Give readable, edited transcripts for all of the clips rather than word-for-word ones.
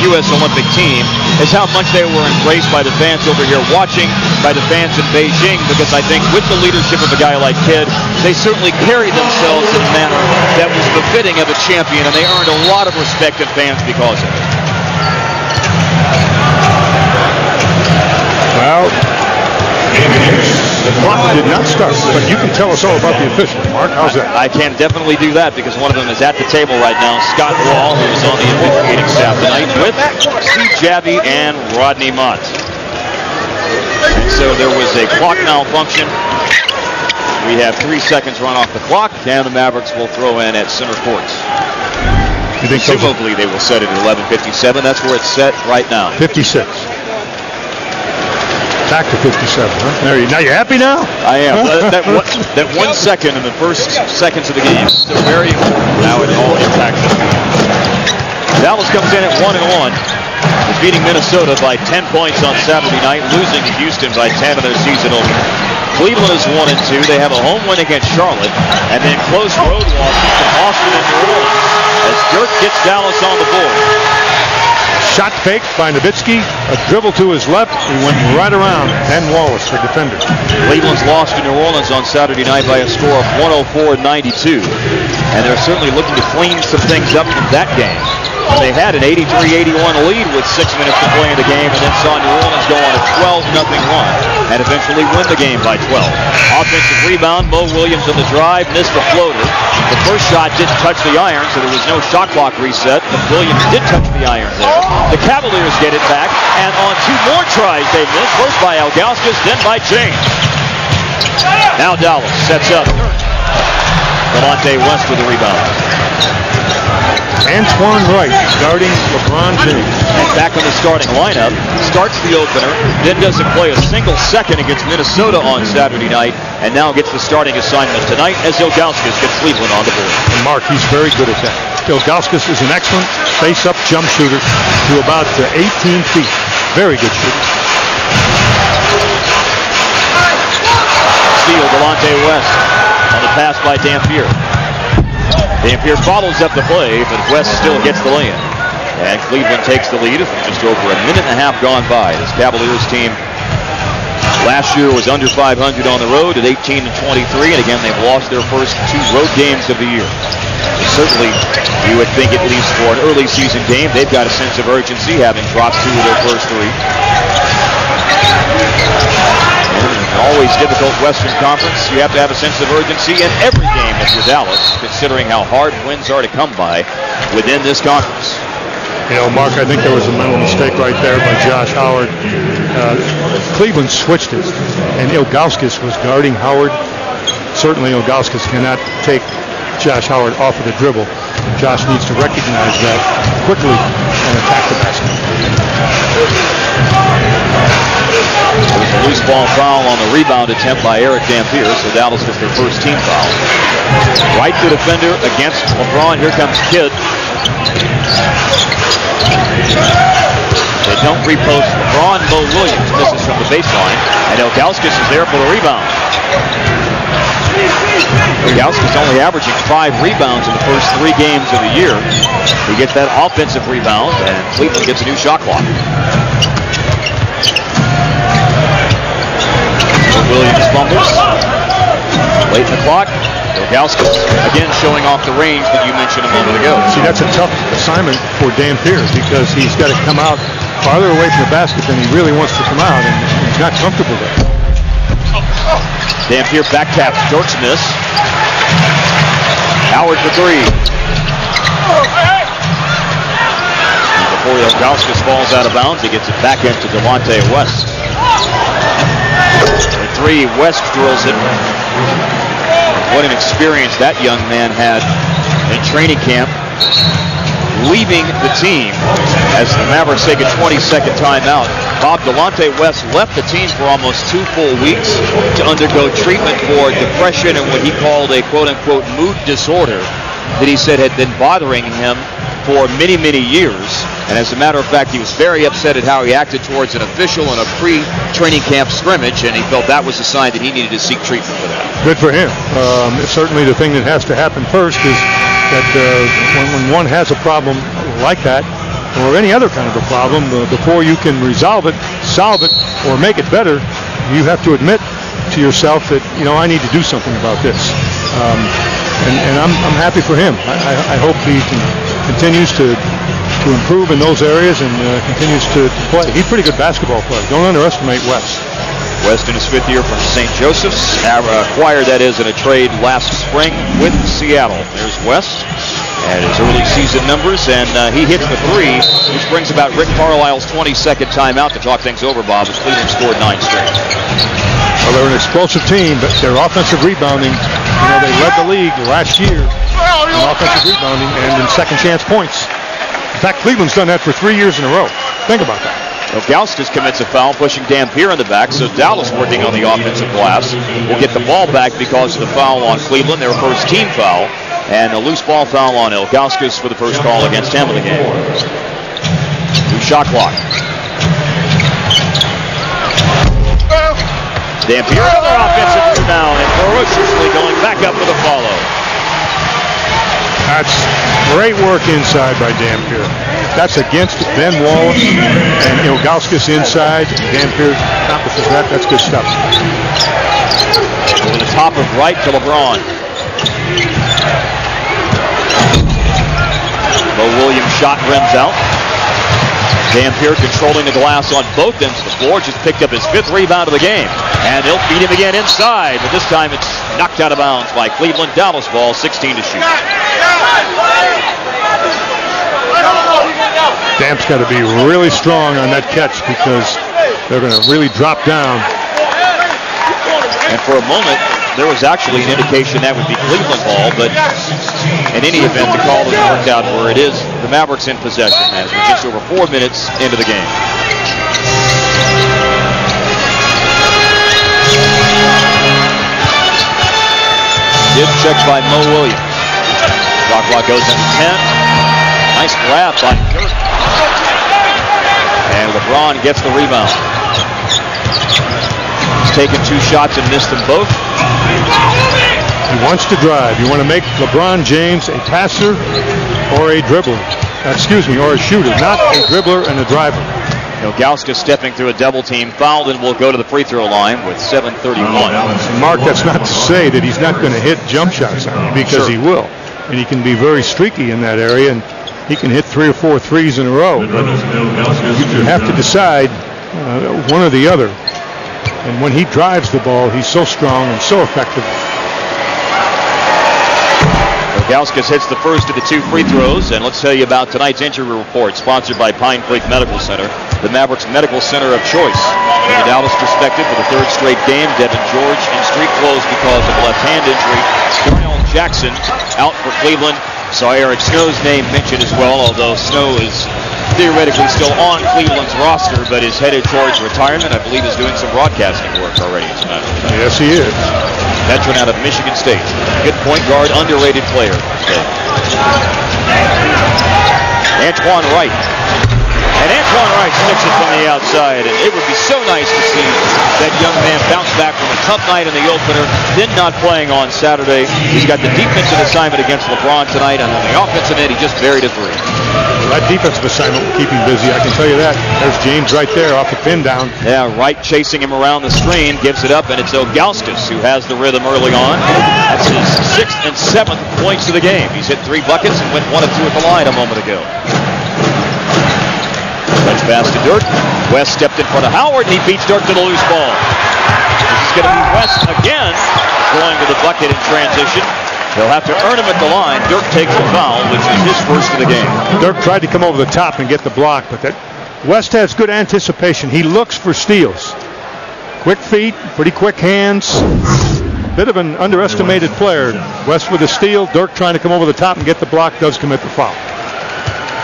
U.S. Olympic team is how much they were embraced by the fans over here watching, by the fans in Beijing, because I think with the leadership of a guy like Kidd, they certainly carried themselves in a manner that was befitting of a champion, and they earned a lot of respect and fans because of it. Well, the clock did not start, but you can tell us all about the officials. Mark, how's that? I can definitely do that because one of them is at the table right now, Scott Wall, who is on the officiating staff tonight with Steve Javi and Rodney Mott. And so there was a clock malfunction. We have 3 seconds run off the clock, and the Mavericks will throw in at center courts. Presumably they will set it at 11:57. That's where it's set right now. 56. Back to 57, huh? Now you happy now? I am. That 1 second in the first seconds of the game is still very important. Now it all impacts us. Dallas comes in at 1-1, defeating Minnesota by 10 points on Saturday night, losing to Houston by 10 in their season opener. Cleveland is 1-2. They have a home win against Charlotte, and then close road losses to Boston and New Orleans as Dirk gets Dallas on the board. Shot fake by Nowitzki, a dribble to his left, he went right around, and Wallace, the defender. Cleveland's lost to New Orleans on Saturday night by a score of 104-92, and they're certainly looking to clean some things up from that game. They had an 83-81 lead with 6 minutes to play in the game, and then saw New Orleans go on a 12-0 run and eventually win the game by 12. Offensive rebound, Mo Williams on the drive, missed the floater. The first shot didn't touch the iron, so there was no shot clock reset, but Williams did touch the iron there. The Cavaliers get it back, and on 2 more tries they missed, first by Ilgauskas, then by James. Now Dallas sets up. Delonte West with the rebound. Antoine Wright guarding LeBron James. And back on the starting lineup, starts the opener, then doesn't play a single second against Minnesota on Saturday night, and now gets the starting assignment tonight as Ilgauskas gets Cleveland on the board. And Mark, he's very good at that. Ilgauskas is an excellent face-up jump shooter to about 18 feet. Very good shooter. Steal, Delonte West on the pass by Dampier. Dampier follows up the play, but West still gets the lay-in. And Cleveland takes the lead with just over a minute and a half gone by. This Cavaliers team last year was under 500 on the road at 18-23, and again they've lost their first 2 road games of the year. Certainly, you would think at least for an early season game, they've got a sense of urgency, having dropped 2 of their first 3. Always difficult Western Conference. You have to have a sense of urgency in every game if you're Dallas, considering how hard wins are to come by within this conference. You know, Mark, I think there was a mental mistake right there by Josh Howard. Cleveland switched it, and Ilgauskas was guarding Howard. Certainly Ilgauskas cannot take Josh Howard off of the dribble. Josh needs to recognize that quickly and attack the basket. There was a loose ball foul on the rebound attempt by Eric Dampier, so Dallas gets their first team foul. Right to defender against LeBron. Here comes Kidd. They don't repost LeBron. Mo Williams misses from the baseline, and Ilgauskas is there for the rebound. Ilgauskas only averaging 5 rebounds in the first 3 games of the year. He gets that offensive rebound, and Cleveland gets a new shot clock. Williams fumbles. Late in the clock. Ilgauskas again showing off the range that you mentioned a moment ago. See, that's a tough assignment for Dampier because he's got to come out farther away from the basket than he really wants to come out, and he's not comfortable there. Dampier back taps. Dirk's miss. Howard for 3. Before Ilgauskas falls out of bounds, he gets it back into Delonte West. For 3, West drills it. What an experience that young man had in training camp, leaving the team as the Mavericks take a 20-second timeout. Bob, Delonte West left the team for almost 2 full weeks to undergo treatment for depression and what he called a quote-unquote mood disorder that he said had been bothering him for many, many years. And as a matter of fact, he was very upset at how he acted towards an official in a pre-training camp scrimmage, and he felt that was a sign that he needed to seek treatment for that. Good for him. Certainly the thing that has to happen first is that when one has a problem like that, or any other kind of a problem, before you can resolve it, solve it, or make it better, you have to admit to yourself that, I need to do something about this. And I'm happy for him. I hope he continues to improve in those areas and continues to play. He's a pretty good basketball player. Don't underestimate West. West in his 5th year from St. Joseph's, acquired that is in a trade last spring with Seattle. There's West and his early season numbers, and he hits the 3, which brings about Rick Carlisle's 22nd timeout to talk things over, Bob, as Cleveland scored 9 straight. Well, they're an explosive team, but their offensive rebounding, they led the league last year in offensive rebounding and in second chance points. In fact, Cleveland's done that for 3 years in a row. Think about that. Gauskas commits a foul, pushing Dampier in the back, so Dallas working on the offensive glass will get the ball back because of the foul on Cleveland, their first team foul, and a loose ball foul on Ilgauskas for the first call against him in the game. New shot clock. Dampier, another offensive rebound, and ferociously going back up with a follow. That's great work inside by Dampier. That's against Ben Wallace and Ilgauskas inside. Dampier accomplishes that. That's good stuff. Over the top of right to LeBron. Bo Williams shot rims out. Dampier controlling the glass on both ends of the floor. Just picked up his 5th rebound of the game. And they'll feed him again inside. But this time it's knocked out of bounds by Cleveland. Dallas ball, 16 to shoot. Damp's got to be really strong on that catch because they're going to really drop down. And for a moment, there was actually an indication that would be Cleveland ball, but in any event, the call has worked out where it is the Mavericks in possession as we're just over 4 minutes into the game. Did check by Mo Williams. Shot clock goes into 10. Nice grab by Dirk. And LeBron gets the rebound. He's taken 2 shots and missed them both. He wants to drive. You want to make LeBron James a passer or a dribbler. Or a shooter, not a dribbler and a driver. Ilgauskas stepping through a double team, fouled, and will go to the free throw line with 7:31. Mark, that's not to say that he's not going to hit jump shots on you, because he will. And he can be very streaky in that area, and he can hit 3 or 4 threes in a row. But you have to decide one or the other. And when he drives the ball, he's so strong and so effective. Ilgauskas hits the first of the 2 free throws, and let's tell you about tonight's injury report, sponsored by Pine Creek Medical Center, the Mavericks medical center of choice. From the Dallas perspective, for the 3rd straight game, Devin George in street clothes because of a left hand injury. Darnell Jackson out for Cleveland. Saw Eric Snow's name mentioned as well, although Snow is theoretically still on Cleveland's roster, but is headed towards retirement. I believe he's doing some broadcasting work already. Yes, he is. Veteran out of Michigan State. Good point guard, underrated player. Antoine Wright. And Antoine Wright sticks it from the outside, and it would be so nice to see that young man bounce back from a tough night in the opener, then not playing on Saturday. He's got the defensive assignment against LeBron tonight, and on the offensive end, he just buried a 3. That defensive assignment will keep him busy, I can tell you that. There's James right there off the pin down. Yeah, Wright chasing him around the screen, gives it up, and it's Ilgauskas who has the rhythm early on. That's his 6th and 7th points of the game. He's hit 3 buckets and went 1 of 2 at the line a moment ago. Touch pass to Dirk. West stepped in front of Howard, and he beats Dirk to the loose ball. This is going to be West again, going to the bucket in transition. He'll have to earn him at the line. Dirk takes the foul, which is his first of the game. Dirk tried to come over the top and get the block, but that West has good anticipation. He looks for steals. Quick feet, pretty quick hands. Bit of an underestimated player. West with a steal. Dirk trying to come over the top and get the block, does commit the foul.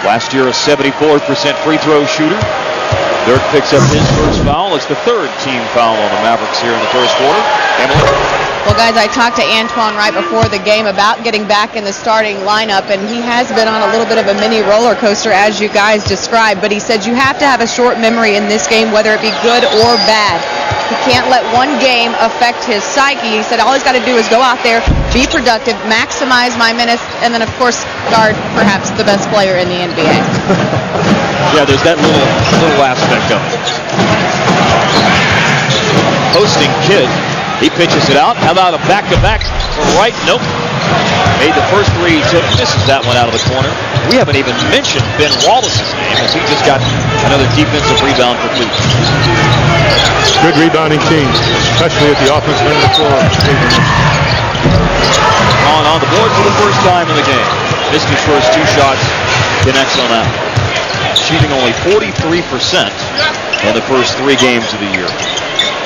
Last year, a 74% free throw shooter. Dirk picks up his first foul. It's the 3rd team foul on the Mavericks here in the first quarter. Emily? Well, guys, I talked to Antoine right before the game about getting back in the starting lineup, and he has been on a little bit of a mini roller coaster, as you guys described, but he said you have to have a short memory in this game, whether it be good or bad. He can't let one game affect his psyche. He said all he's got to do is go out there, be productive, maximize my minutes, and then, of course, guard perhaps the best player in the NBA. Yeah, there's that little aspect of it. Hosting Kidd. He pitches it out. How about a back-to-back for right? Nope. Made the first three. He took. Misses that one out of the corner. We haven't even mentioned Ben Wallace's name, as he just got another defensive rebound for Cleveland. Good rebounding team, especially at the offensive end of the floor. On the board for the first time in the game. Missed his first two shots. Connects on that. Shooting only 43% in the first 3 games of the year.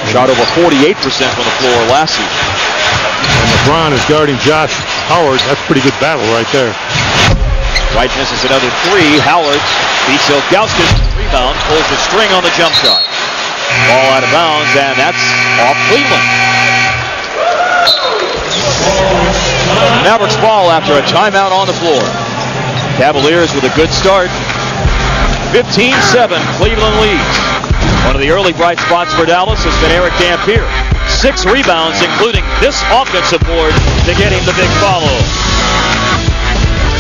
Shot over 48% from the floor last season. And LeBron is guarding Josh Howard. That's a pretty good battle right there. Wright misses another 3. Howard beats Ilgauskas. Rebound. Pulls the string on the jump shot. Ball out of bounds, and that's off Cleveland. Mavericks ball after a timeout on the floor. Cavaliers with a good start. 15-7, Cleveland leads. One of the early bright spots for Dallas has been Eric Dampier. 6 rebounds, including this offensive board to get him the big follow.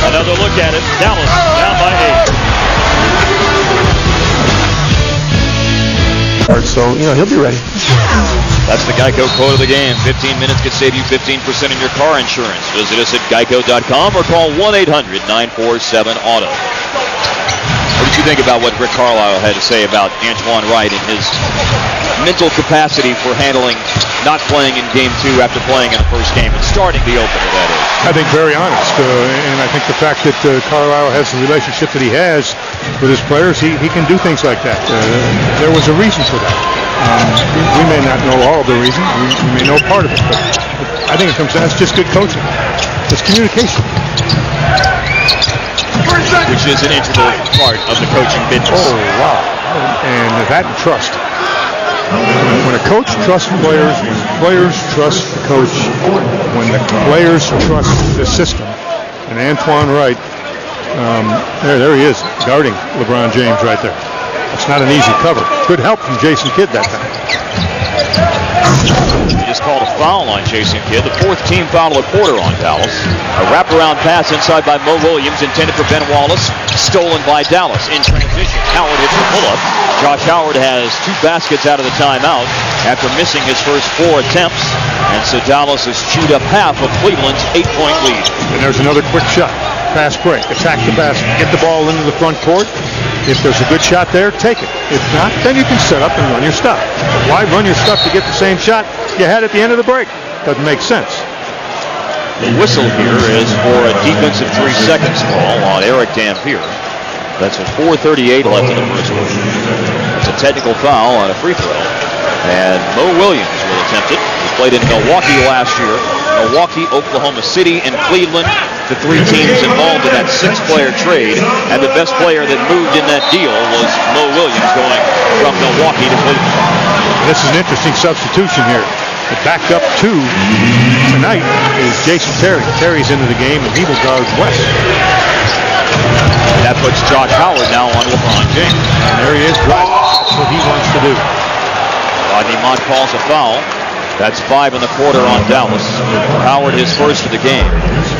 Another look at it. Dallas down by 8. So, he'll be ready. That's the Geico quote of the game. 15 minutes could save you 15% in your car insurance. Visit us at geico.com or call 1-800-947-AUTO. What did you think about what Rick Carlisle had to say about Antoine Wright and his mental capacity for handling not playing in Game 2 after playing in the first game and starting the opener, that is? I think very honest, and I think the fact that Carlisle has the relationship that he has with his players, he can do things like that. There was a reason for that. We may not know all of the reason, we may know part of it, but I think it comes down, it's just good coaching. It's communication. Which is an integral part of the coaching business. Oh, wow. And that and trust. When a coach trusts players, when players trust the coach, when the players trust the system, and Antoine Wright, there he is, guarding LeBron James right there. It's not an easy cover. Good help from Jason Kidd that time. They just called a foul on Jason Kidd, the 4th team foul of the quarter on Dallas. A wraparound pass inside by Mo Williams, intended for Ben Wallace, stolen by Dallas. In transition, Howard hits a pull-up. Josh Howard has 2 baskets out of the timeout after missing his first 4 attempts. And so Dallas has chewed up half of Cleveland's 8-point lead. And there's another quick shot. Fast break. Attack the basket. Get the ball into the front court. If there's a good shot there, take it. If not, then you can set up and run your stuff. Why run your stuff to get the same shot you had at the end of the break? Doesn't make sense. The whistle here is for a defensive 3-second call on Eric Dampier. That's with 4:38 left in the first quarter. It's a technical foul on a free throw. And Mo Williams will attempt it. He played in Milwaukee last year. Milwaukee, Oklahoma City, and Cleveland, the 3 teams involved in that 6-player trade. And the best player that moved in that deal was Mo Williams, going from Milwaukee to Cleveland. This is an interesting substitution here. The backup 2 tonight is Jason Terry. Terry's into the game, and he will guard West. That puts Josh Howard now on LeBron James. And there he is driving. That's what he wants to do. Rodney Mott calls a foul. That's 5 in the quarter on Dallas. Howard, his first of the game.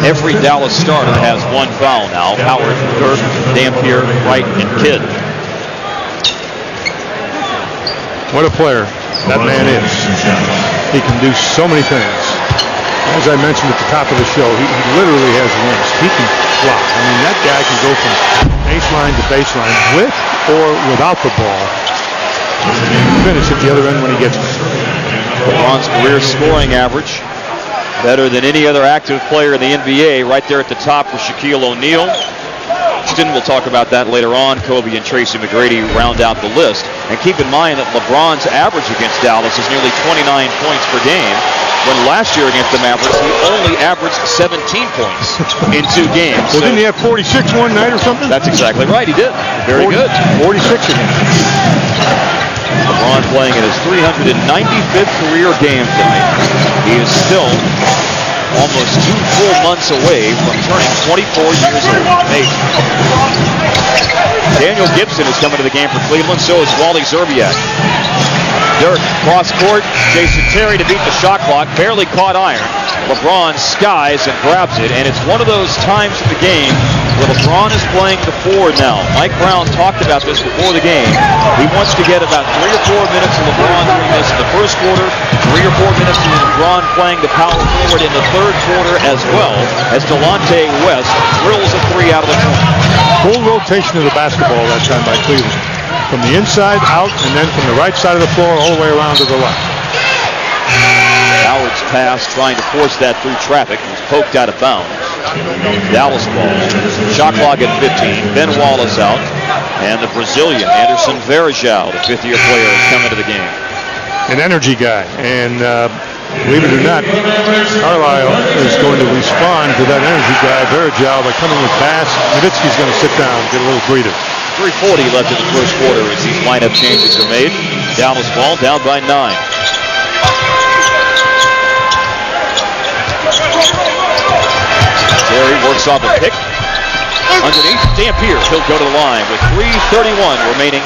Every Dallas starter has 1 foul now. Howard, Dirk, Dampier, Wright, and Kidd. What a player that man is. He can do so many things. As I mentioned at the top of the show, he literally has wings. He can fly. I mean, that guy can go from baseline to baseline with or without the ball. And finish at the other end when he gets it. LeBron's career scoring average, better than any other active player in the NBA. Right there at the top for Shaquille O'Neal. We'll talk about that later on. Kobe and Tracy McGrady round out the list. And keep in mind that LeBron's average against Dallas is nearly 29 points per game, when last year against the Mavericks, he only averaged 17 points in 2 games. Well, didn't he have 46 one night or something? That's exactly right. He did. Very good. 46 again. LeBron playing in his 395th career game tonight. He is still almost 2 full months away from turning 24 years old. Daniel Gibson is coming to the game for Cleveland. So is Wally Zerbiak. Dirk cross court. Jason Terry to beat the shot clock. Barely caught iron. LeBron skies and grabs it, and it's one of those times in the game where LeBron is playing the forward now. Mike Brown talked about this before the game. He wants to get about 3 or 4 minutes of LeBron doing this in the first quarter, 3 or 4 minutes of LeBron playing the power forward in the third quarter as well, as Delonte West drills a 3 out of the corner. Full rotation of the basketball that time by Cleveland. From the inside out, and then from the right side of the floor all the way around to the left. Howard's pass trying to force that through traffic. Was poked out of bounds. Dallas ball. Shot clock at 15. Ben Wallace out. And the Brazilian, Anderson Varejao, the fifth-year player, is coming to the game. An energy guy. And believe it or not, Carlisle is going to respond to that energy guy, Varejao, by coming with pass. Nowitzki's going to sit down and get a little breather. 3:40 left in the first quarter as these lineup changes are made. Dallas ball down by 9. Terry works off a pick. Underneath, Dampier. He'll go to the line with 3:31 remaining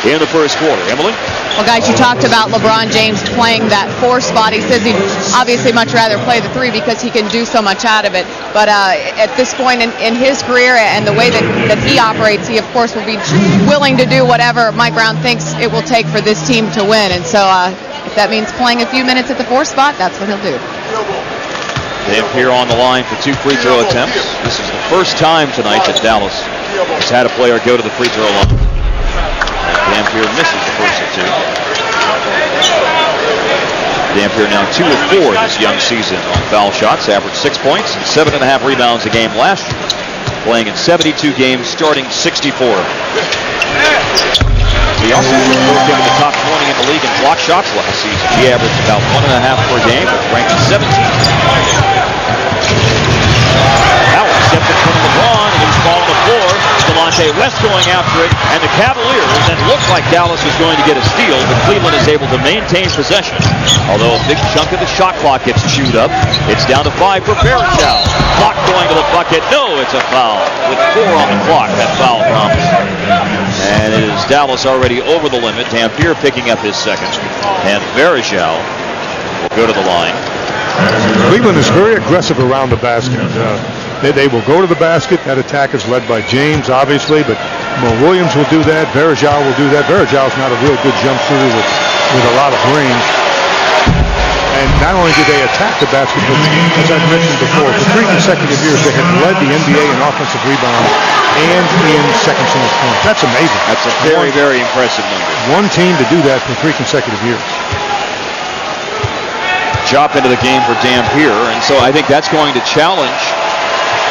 in the first quarter. Emily? Well, guys, you talked about LeBron James playing that 4 spot. He says he'd obviously much rather play the 3 because he can do so much out of it. But at this point in his career and the way that he operates, he, of course, will be willing to do whatever Mike Brown thinks it will take for this team to win. And so if that means playing a few minutes at the 4 spot, that's what he'll do. Dampier on the line for 2 free throw attempts. This is the first time tonight that Dallas has had a player go to the free throw line. Dampier misses the first of 2. Dampier now 2 of 4 this young season on foul shots, averaged 6 points and 7.5 rebounds a game last year. Playing in 72 games, starting 64. He also worked in the top 20 in the league in block shots last season. He averaged about 1.5 per game, but ranked 17th. Howard stepped in front of LeBron, loose ball on the floor. Delonte West going after it, and the Cavaliers, and it looked like Dallas was going to get a steal, but Cleveland is able to maintain possession. Although a big chunk of the shot clock gets chewed up, it's down to 5 for Varejao. Clock going to the bucket. No, it's a foul. With 4 on the clock, that foul comes. And it is Dallas already over the limit. Dampier picking up his second. And Varejao will go to the line. Cleveland is very aggressive around the basket. They will go to the basket. That attack is led by James, obviously, but Mo Williams will do that. Varejao will do that. Varejao's not a real good jump shooter with a lot of range. And not only did they attack the basket, but as I've mentioned before, for 3 consecutive years they have led the NBA in offensive rebounds and in seconds in this point. That's amazing. That's a very, very impressive number. One team to do that for 3 consecutive years. Chop into the game for Dampier, and so I think that's going to challenge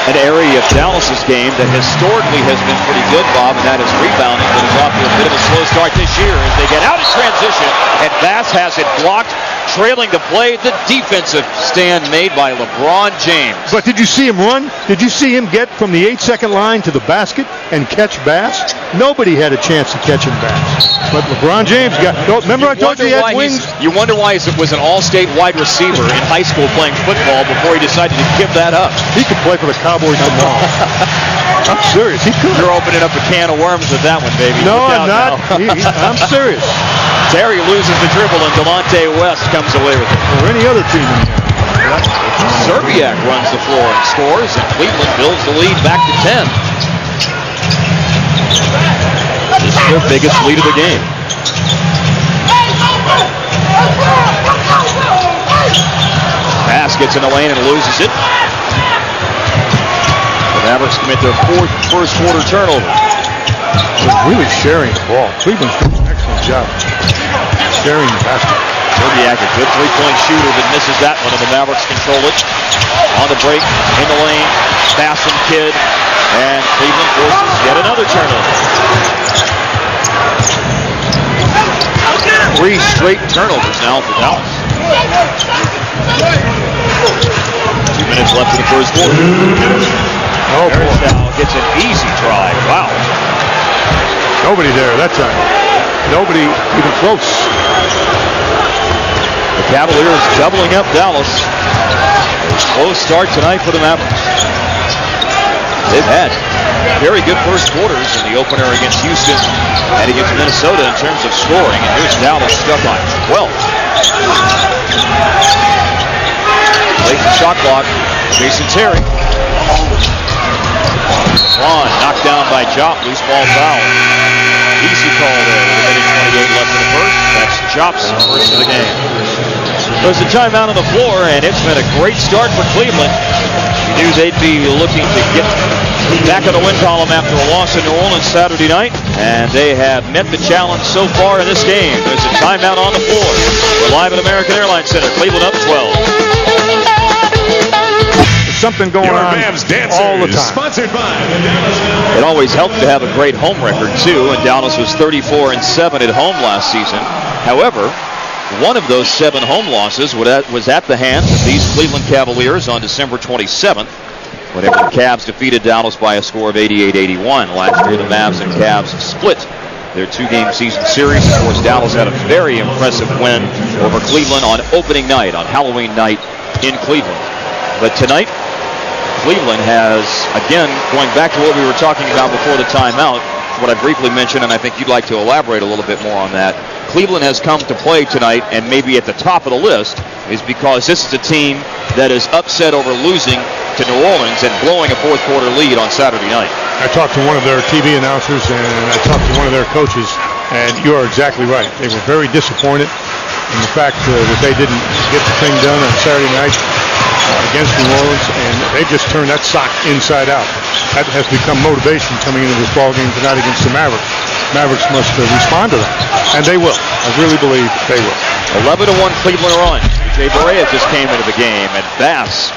an area of Dallas's game that historically has been pretty good, Bob, and that is rebounding, but is off to a bit of a slow start this year as they get out in transition, and Bass has it blocked, trailing to play. The defensive stand made by LeBron James. But did you see him run? Did you see him get from the 8-second line to the basket and catch Bass? Nobody had a chance to catch him Bass. But LeBron James got, remember I told you he had wings? You wonder why he was an all-state wide receiver in high school playing football before he decided to give that up. He could play for the Cowboys tomorrow. I'm serious. He could. You're opening up a can of worms with that one, baby. No, I'm not. I'm serious. Terry loses the dribble, and Delonte West comes away with it. Or any other team in here. Serbiak runs the floor and scores, and Cleveland builds the lead back to 10. This is their biggest lead of the game. Pass gets in the lane and loses it. The Mavericks commit their 4th first quarter turnover. They're really sharing the ball. Cleveland's doing an excellent job sharing the basket. Serbiak, a good 3-point shooter, but misses that one, and the Mavericks control it. On the break, in the lane, Basson Kidd, and Cleveland forces yet another turnover. 3 straight turnovers now for Dallas. 2 minutes left in the first quarter. Oh, boy. Gets an easy try. Wow. Nobody there that time. Nobody even close. The Cavaliers doubling up Dallas. Close start tonight for the Mavericks. They've had very good first quarters in the opener against Houston and against Minnesota in terms of scoring. And here's Dallas stuck on 12. Late the shot clock, Jason Terry. LeBron knocked down by Jop, loose ball foul. Easy call there with a minute 28 left in the first. That's Jop's first of the game. There's a timeout on the floor, and it's been a great start for Cleveland. You knew they'd be looking to get back on the win column after a loss in New Orleans Saturday night, and they have met the challenge so far in this game. There's a timeout on the floor. We're live at American Airlines Center. Cleveland up 12. Something going on all the time. Sponsored by the Dallas. It always helped to have a great home record too, and Dallas was 34-7 at home last season. However, one of those 7 home losses was at the hands of these Cleveland Cavaliers on December 27th, whenever the Cavs defeated Dallas by a score of 88-81. Last year, the Mavs and Cavs split their 2-game season series. Of course, Dallas had a very impressive win over Cleveland on opening night, on Halloween night in Cleveland. But tonight, Cleveland has, again, going back to what we were talking about before the timeout, what I briefly mentioned, and I think you'd like to elaborate a little bit more on that. Cleveland has come to play tonight, and maybe at the top of the list is because this is a team that is upset over losing to New Orleans and blowing a fourth quarter lead on Saturday night. I talked to one of their TV announcers, and I talked to one of their coaches, and you are exactly right. They were very disappointed in the fact that they didn't get the thing done on Saturday night against New Orleans, and they just turned that sock inside out. That has become motivation coming into this ball game tonight against the Mavericks. Mavericks must respond to that, and they will. I really believe they will. 11-1 Cleveland run. Jay Barea just came into the game, and Bass,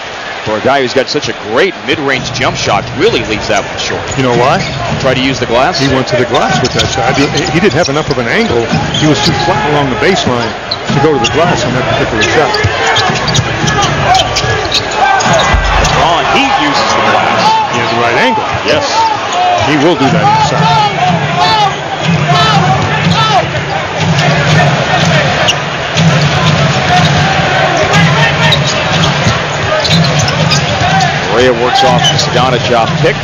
for a guy who's got such a great mid-range jump shot, really leaves that one short. You know why? Try to use the glass? He went to the glass with that shot. He didn't have enough of an angle. He was too flat along the baseline to go to the glass on that particular shot. LeBron, he uses the glass. He has the right angle. Yes. He will do that inside. Barea works off the Sedona job pick.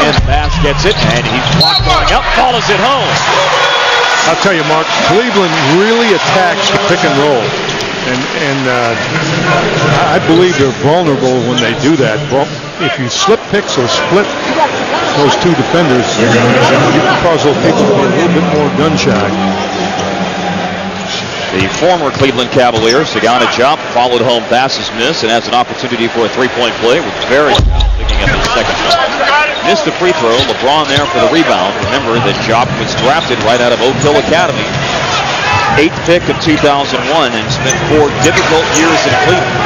And Bass gets it, and he's blocked going up, follows it home. I'll tell you, Mark, Cleveland really attacks the pick and roll. And I believe they're vulnerable when they do that. Well, if you slip picks or split those two defenders, you can cause those people to be a little bit more gun shy. The former Cleveland Cavalier, Sedona Job, followed home Bass's miss and has an opportunity for a three-point play with Barry picking up his second shot. Missed the free throw. LeBron there for the rebound. Remember that Job was drafted right out of Oak Hill Academy. 8th pick of 2001 and spent 4 difficult years in Cleveland.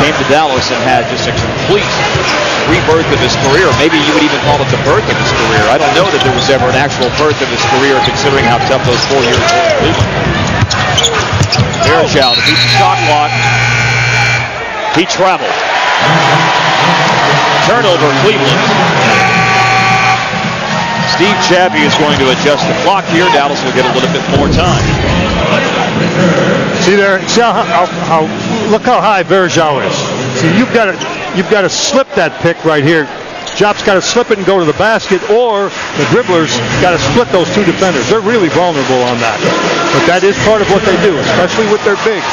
Came to Dallas and had just a complete rebirth of his career. Maybe you would even call it the birth of his career. I don't know that there was ever an actual birth of his career considering how tough those 4 years were in Cleveland. Fairchild to beat the shot clock. He traveled. Turnover Cleveland. Steve Chappie is going to adjust the clock here. Dallas will get a little bit more time. See there, see how look how high Verjao is. See, you've got to slip that pick right here. Job's got to slip it and go to the basket, or the dribblers got to split those two defenders. They're really vulnerable on that. But that is part of what they do, especially with their bigs.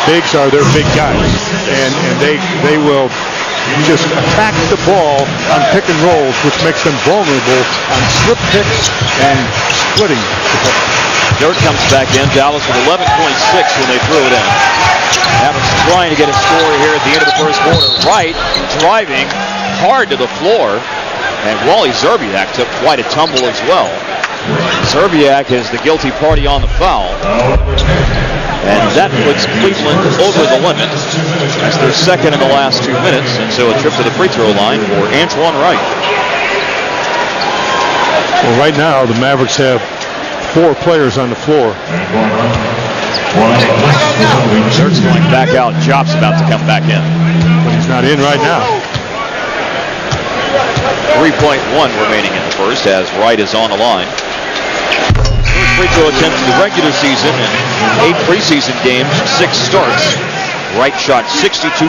Bigs are their big guys, and they will just attack the ball on pick and rolls, which makes them vulnerable on slip picks and splitting the ball. Dirt comes back in. Dallas with 11.6 when they threw it in. Mavericks trying to get a score here at the end of the first quarter. Wright driving hard to the floor, and Wally Szczerbiak took quite a tumble as well. Szczerbiak is the guilty party on the foul, and that puts Cleveland over the limit. That's their second in the last 2 minutes, and so a trip to the free throw line for Antoine Wright. Well, right now the Mavericks have 4 players on the floor. Dirt's going back out. Job's about to come back in. But he's not in right now. 3.1 remaining in the first as Wright is on the line. First free throw attempt in the regular season and 8 preseason games, 6 starts. Wright shot 62%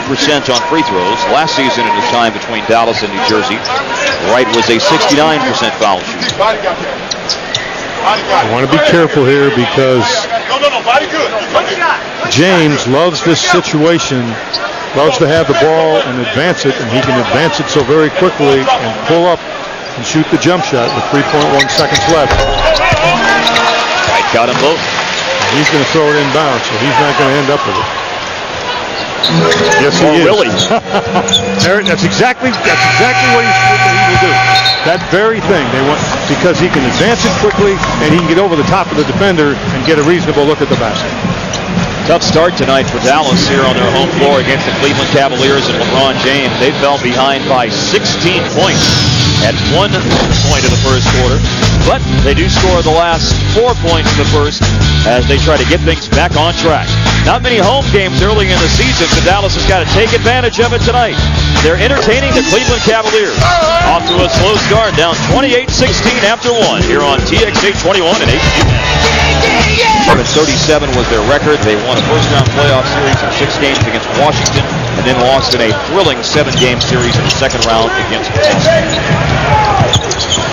on free throws. Last season in his time between Dallas and New Jersey, Wright was a 69% foul shooter. I want to be careful here because James loves this situation, loves to have the ball and advance it, and he can advance it so very quickly and pull up and shoot the jump shot with 3.1 seconds left. Wright got them both. He's going to throw it inbound, so he's not going to end up with it. Yes, he is. Really? That's exactly what he will do. That very thing they want, because he can advance it quickly and he can get over the top of the defender and get a reasonable look at the basket. Tough start tonight for Dallas here on their home floor against the Cleveland Cavaliers and LeBron James. They fell behind by 16 points at 1 point of the first quarter, but they do score the last 4 points in the first as they try to get things back on track. Not many home games early in the season, so Dallas has got to take advantage of it tonight. They're entertaining the Cleveland Cavaliers. Off to a slow start, down 28-16 after 1 here on TXA 21 and HD10. 37 was their record. They won a first-round playoff series in 6 games against Washington and then lost in a thrilling 7-game series in the second round against Pittsburgh.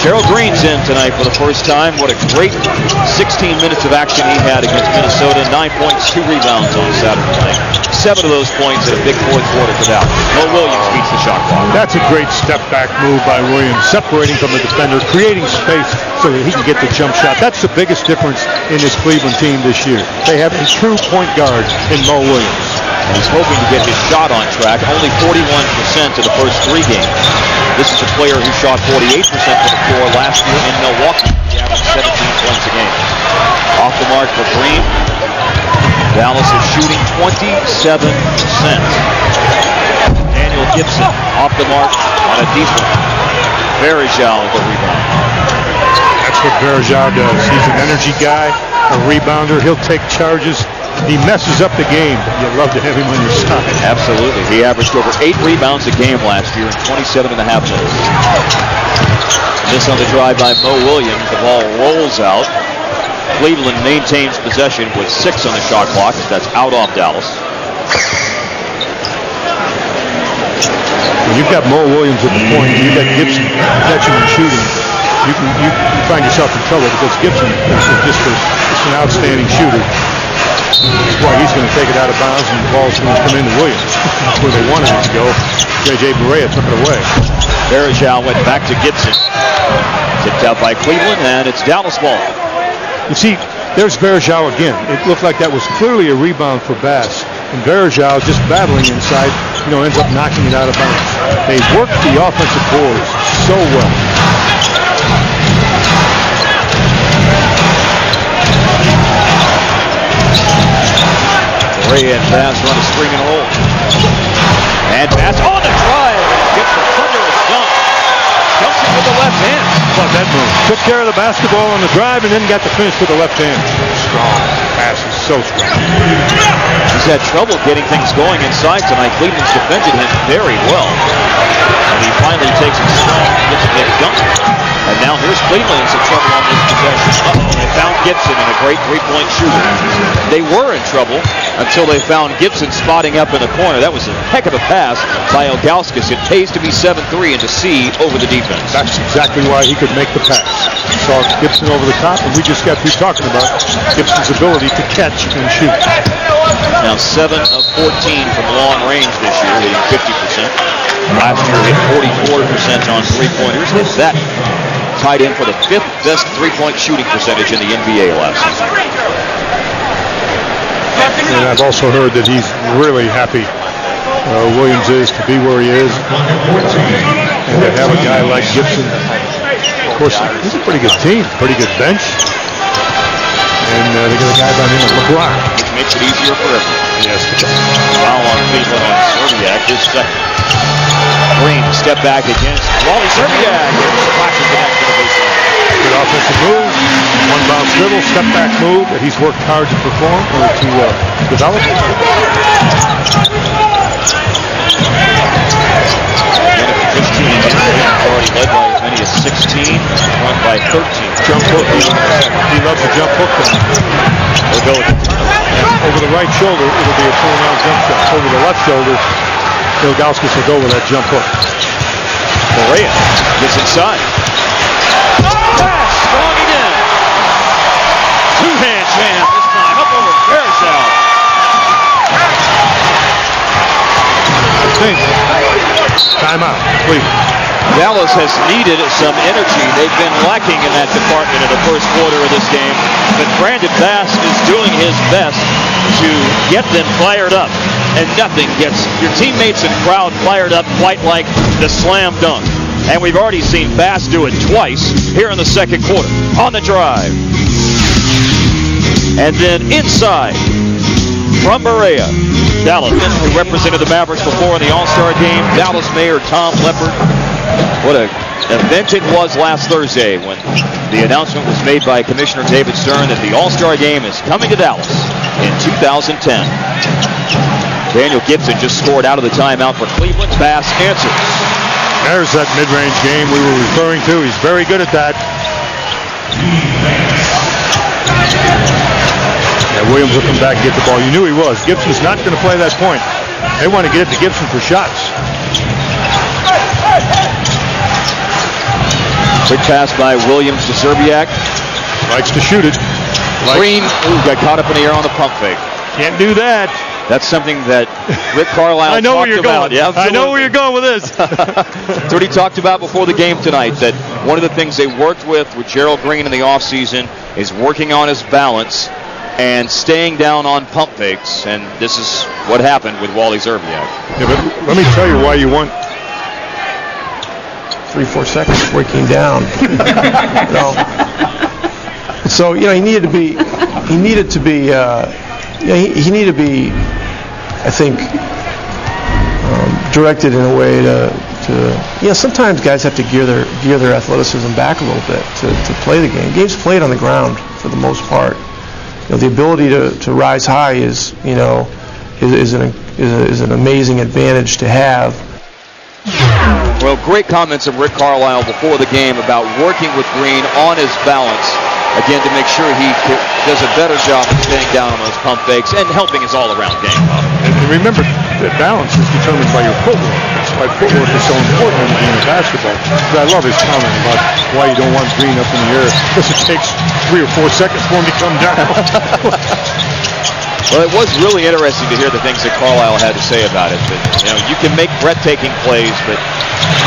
Gerald Green's in tonight for the first time. What a great 16 minutes of action he had against Minnesota. 9 points, 2 rebounds on Saturday night. 7 of those points in a big fourth quarter for Dallas. Mo Williams beats the shot clock. That's a great step-back move by Williams, separating from the defender, creating space so that he can get the jump shot. That's the biggest difference in this Cleveland team this year. They have a true point guard in Mo Williams. And he's hoping to get his shot on track. Only 41% in the first 3 games. This is a player who shot 48% from the floor last year in Milwaukee. He averaged 17 points a game. Off the mark for Green. Dallas is shooting 27%. Daniel Gibson off the mark on a deep one. Varejao with a rebound. That's what Varejao does. He's an energy guy, a rebounder. He'll take charges. He messes up the game. You'd love to have him on your side. Absolutely. He averaged over 8 rebounds a game last year in 27.5 minutes. This on the drive by Mo Williams. The ball rolls out. Cleveland maintains possession with 6 on the shot clock. That's out off Dallas. When you've got Mo Williams at the point, you've got Gibson catching and shooting. You find yourself in trouble because Gibson is just an outstanding shooter. That's why he's going to take it out of bounds and the ball's going to come into Williams. That's where they wanted it to go. J.J. Barea took it away. Varejao went back to Gibson. Tipped out by Cleveland, and it's Dallas ball. You see, there's Varejao again. It looked like that was clearly a rebound for Bass. And Varejao, just battling inside, ends up knocking it out of bounds. They worked the offensive boards so well. Ray and Bass run a screen and roll. And Bass on the drive and gets a thunderous dunk. Dumps it with the left hand. Love that move. Took care of the basketball on the drive and then got the finish with the left hand. Strong. Bass is so strong. He's had trouble getting things going inside tonight. Cleveland's defended him very well. And he finally takes it strong and gets it dunked. And now here's Cleveland in some trouble on this possession. They found Gibson in a great 3-point shooter. They were in trouble until they found Gibson spotting up in the corner. That was a heck of a pass by Ilgauskas. It pays to be 7-3 and to see over the defense. That's exactly why he could make the pass. Saw Gibson over the top, and we just got through talking about Gibson's ability to catch and shoot. Now 7 of 14 from long range this year, hitting 50%. Last year hit 44% on 3-pointers. And that tied in for the 5th best 3-point shooting percentage in the NBA last season. And I've also heard that he's really happy, Williams is, to be where he is. And to have a guy like Gibson. Of course, he's a pretty good team, pretty good bench. And they got a guy by the name of LeBron. Which makes it easier for everyone. Yes. Foul on Cleveland on Serbiak, his second. Green step back against Wally Serbiak and flashes it back to the baseline. Good offensive move, one bounce dribble, step back move that he's worked hard to perform or to develop. And if you 15 again. Cleveland's already led by as many as 16, run by 13. Jump hook. He loves the jump hook. We'll go with it. Over the right shoulder, it'll be a pull-down jump shot. Over the left shoulder, Ilgauskas will go with that jump hook. Correa gets inside. Pass, strong again. Two-hand jam this time, up over Barzal. Timeout, Cleveland. Dallas has needed some energy. They've been lacking in that department in the first quarter of this game. But Brandon Bass is doing his best to get them fired up. And nothing gets your teammates and crowd fired up quite like the slam dunk. And we've already seen Bass do it twice here in the second quarter. On the drive. And then inside from Berea. Dallas, who represented the Mavericks before in the All-Star game. Dallas Mayor Tom Leppard. What an event it was last Thursday when the announcement was made by Commissioner David Stern that the All-Star game is coming to Dallas in 2010. Daniel Gibson just scored out of the timeout for Cleveland. Bass answers. There's that mid-range game we were referring to. He's very good at that. Yeah, Williams will come back and get the ball. You knew he was. Gibson's not going to play that point. They want to get it to Gibson for shots. Quick pass by Williams to Serbiak. Likes to shoot it. Green got caught up in the air on the pump fake. Can't do that. That's something that Rick Carlisle I know where talked you're about. going. Yeah, I know where you're going with this. That's what he talked about before the game tonight, that one of the things they worked with Gerald Green in the offseason is working on his balance and staying down on pump fakes, and this is what happened with Wally Zerbiak. Yeah, but let me tell you why you want 3-4 seconds before he came down. So he needed to be, I think, directed in a way to sometimes guys have to gear their athleticism back a little bit to play the game. Game's played on the ground for the most part. The ability to rise high is an amazing advantage to have. Well, great comments of Rick Carlisle before the game about working with Green on his balance, again, to make sure he does a better job of staying down on those pump fakes and helping his all-around game. And remember that balance is determined by your footwork. That's why footwork is so important in the game of basketball. But I love his comment about why you don't want Green up in the air, because it takes 3 or 4 seconds for him to come down. Well, it was really interesting to hear the things that Carlisle had to say about it. That, you can make breathtaking plays, but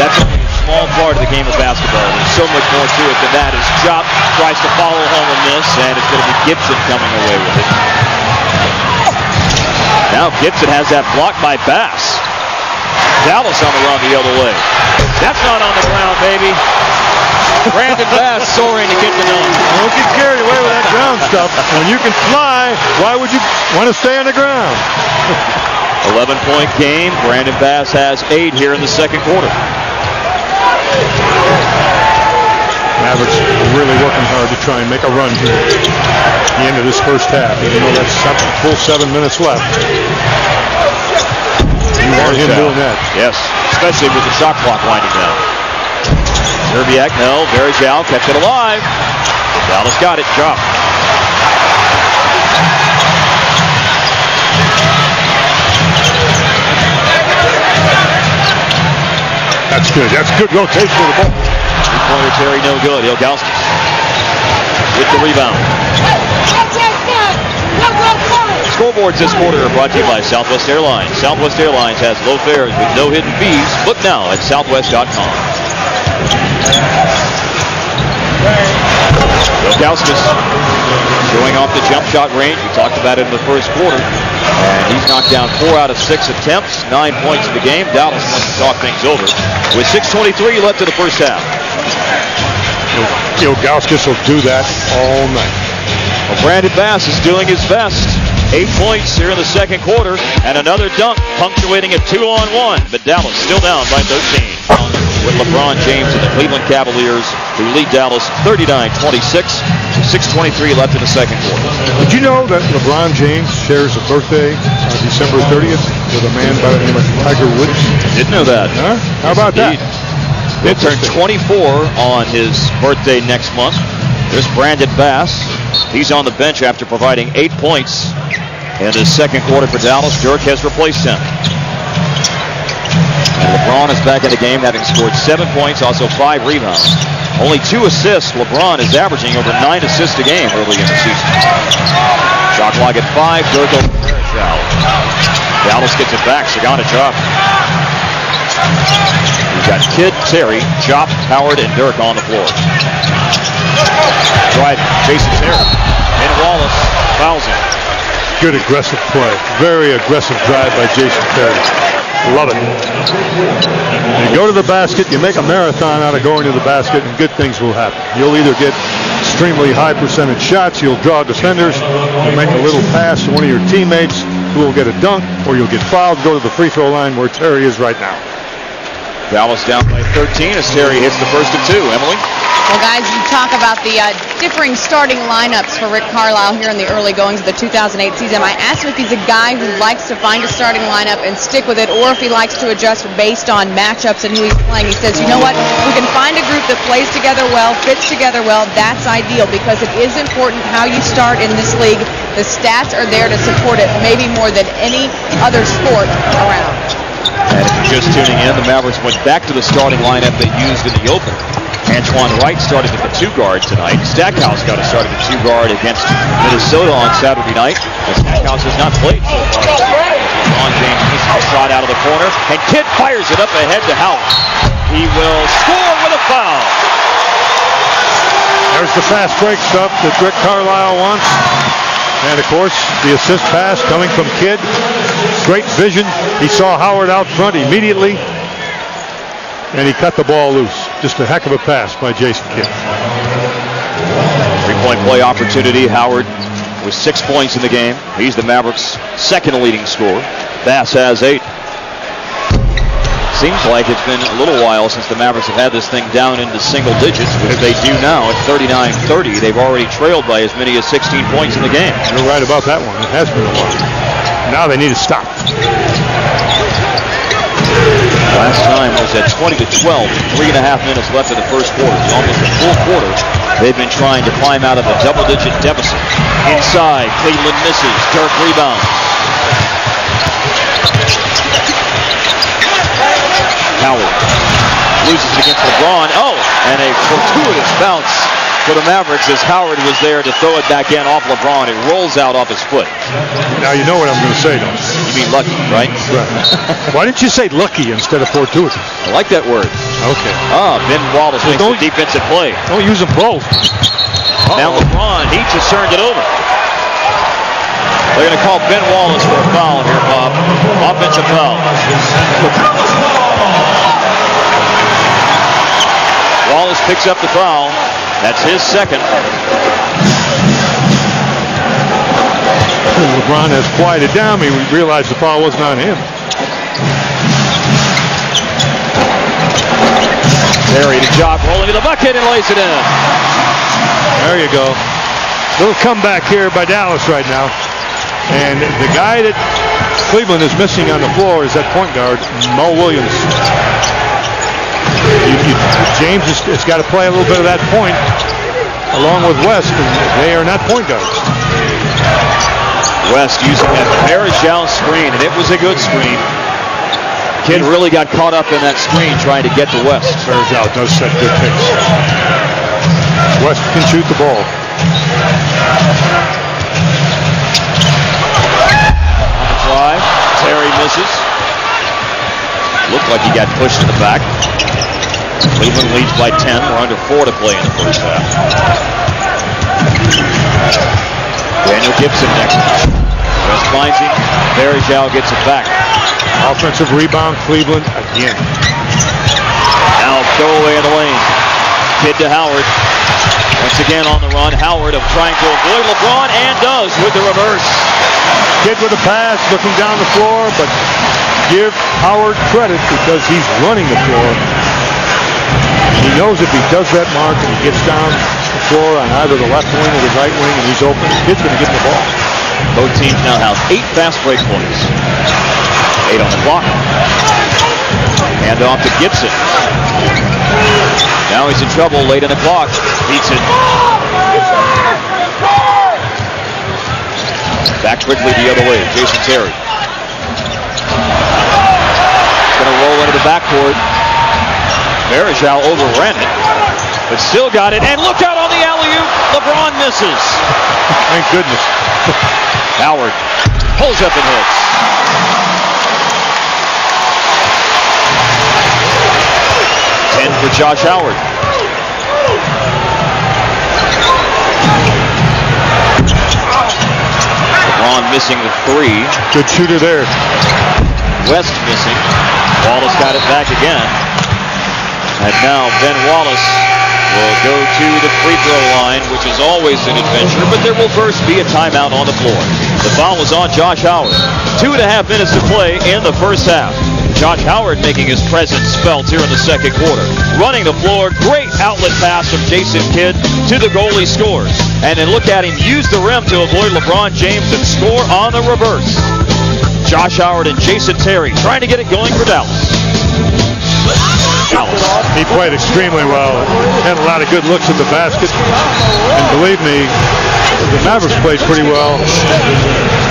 that's only a small part of the game of basketball. There's so much more to it than that. As Chop tries to follow home on this, and it's going to be Gibson coming away with it. Now Gibson has that blocked by Bass. Dallas on the run the other way. That's not on the ground, baby. Brandon Bass soaring to get the dunk. Don't get carried away with that ground stuff. When you can fly, why would you want to stay on the ground? 11-point game. Brandon Bass has 8 here in the second quarter. Mavericks are really working hard to try and make a run here at the end of this first half, even though that's full 7 minutes left. You want him doing that. Yes, especially with the shot clock winding down. Serbiak, no. Barzal kept it alive. Dallas got it. Chop. That's good. That's good rotation of the ball. Three-pointer Terry, no good. Ilgauskas with the rebound. Scoreboards this quarter are brought to you by Southwest Airlines. Southwest Airlines has low fares with no hidden fees. Book now at southwest.com. Ilgauskas showing off the jump shot range. We talked about it in the first quarter. And he's knocked down 4 out of 6 attempts, 9 points in the game. Dallas wants to talk things over with 6:23 left in the first half. Ilgauskas will do that all night. Well, Brandon Bass is doing his best. 8 points here in the second quarter, and another dunk punctuating a 2-on-1. But Dallas still down by 13. With LeBron James and the Cleveland Cavaliers, who lead Dallas 39-26. 6:23 left in the second quarter. Did you know that LeBron James shares a birthday on December 30th with a man by the name of Tiger Woods? Didn't know that. Huh? How about Indeed. that? He'll turn 24 on his birthday next month. There's Brandon Bass. He's on the bench after providing 8 points in the second quarter for Dallas. Dirk has replaced him. And LeBron is back in the game, having scored 7 points, also 5 rebounds. Only 2 assists. LeBron is averaging over 9 assists a game early in the season. Shot clock at 5. Dirk over Parashal. Dallas gets it back. Sagana Chop. We've got Kidd, Terry, Chop, Howard, and Dirk on the floor. Drive, Jason Terry. And Wallace fouls him. Good aggressive play. Very aggressive drive by Jason Terry. Love it. You go to the basket, you make a marathon out of going to the basket, and good things will happen. You'll either get extremely high percentage shots, you'll draw defenders, you'll make a little pass to one of your teammates who will get a dunk, or you'll get fouled, go to the free throw line where Terry is right now. Dallas down by 13 as Terry hits the first of 2. Emily? Well, guys, you talk about the differing starting lineups for Rick Carlisle here in the early goings of the 2008 season. I asked him if he's a guy who likes to find a starting lineup and stick with it, or if he likes to adjust based on matchups and who he's playing. He says, you know what, we can find a group that plays together well, fits together well. That's ideal because it is important how you start in this league. The stats are there to support it, maybe more than any other sport around. And if you're just tuning in, the Mavericks went back to the starting lineup they used in the opener. Antoine Wright started at the 2 guard tonight. Stackhouse got to start at the 2 guard against Minnesota on Saturday night. And Stackhouse has not played so far. LeBron James misses a shot out of the corner, and Kidd fires it up ahead to Howard. He will score with a foul. There's the fast break stuff that Rick Carlisle wants. And, of course, the assist pass coming from Kidd. Great vision. He saw Howard out front immediately, and he cut the ball loose. Just a heck of a pass by Jason Kidd. 3-point play opportunity. Howard with 6 points in the game. He's the Mavericks' second leading scorer. Bass has 8. Seems like it's been a little while since the Mavericks have had this thing down into single digits, which they do now at 39-30. They've already trailed by as many as 16 points in the game. You're right about that one. It has been a while. Now they need to stop. Last time was at 20-12, 3.5 minutes left in the first quarter. Almost a full quarter. They've been trying to climb out of a double-digit deficit. Inside, Cleveland misses. Dirk rebound. Howard loses against LeBron. Oh, and a fortuitous bounce for the Mavericks as Howard was there to throw it back in off LeBron. It rolls out off his foot. Now you know what I'm going to say, don't you? You mean lucky, right? Right. Why didn't you say lucky instead of fortuitous? I like that word. Okay. Ben Wallace makes a defensive play. Don't use them both. Now LeBron, he just turned it over. They're going to call Ben Wallace for a foul here, Bob. Offensive foul. Wallace picks up the foul. That's his second. LeBron has quieted down. We realized the foul wasn't on him. Terry to Job, rolling to the bucket and lays it in. There you go. Little comeback here by Dallas right now. And the guy that Cleveland is missing on the floor is that point guard, Mo Williams. James has got to play a little bit of that point along with West, and they are not point guards. West using that Parashal screen, and it was a good screen. Kidd really got caught up in that screen trying to get to West. Parashal does set good picks. West can shoot the ball. On the drive, Terry misses. Looked like he got pushed to the back. Cleveland leads by 10. We're under 4 to play in the first half. Daniel Gibson next. West finds him. Parashal gets it back. Offensive rebound, Cleveland again. Now throw away in the lane. Kidd to Howard. Once again on the run. Howard trying to avoid LeBron, and does with the reverse. Kidd with a pass, looking down the floor, but give Howard credit because he's running the floor. He knows if he does that mark and he gets down the floor on either the left wing or the right wing and he's open, Kidd's going to get the ball. Both teams now have 8 fast break points. 8 on the clock. Hand off to Gibson. Now he's in trouble late in the clock. Beats it. Back quickly the other way. Jason Terry. Going to roll into the backcourt. Varejao overran it, but still got it. And look out on the alley-oop. LeBron misses. Thank goodness. Howard pulls up and hits. For Josh Howard. LeBron missing the three. Good shooter there. West missing. Wallace got it back again. And now Ben Wallace will go to the free throw line, which is always an adventure, but there will first be a timeout on the floor. The foul is on Josh Howard. 2.5 minutes to play in the first half. Josh Howard making his presence felt here in the second quarter. Running the floor, great outlet pass from Jason Kidd to the goalie scores. And then look at him use the rim to avoid LeBron James and score on the reverse. Josh Howard and Jason Terry trying to get it going for Dallas. He played extremely well. Had a lot of good looks at the basket. And believe me, the Mavericks played pretty well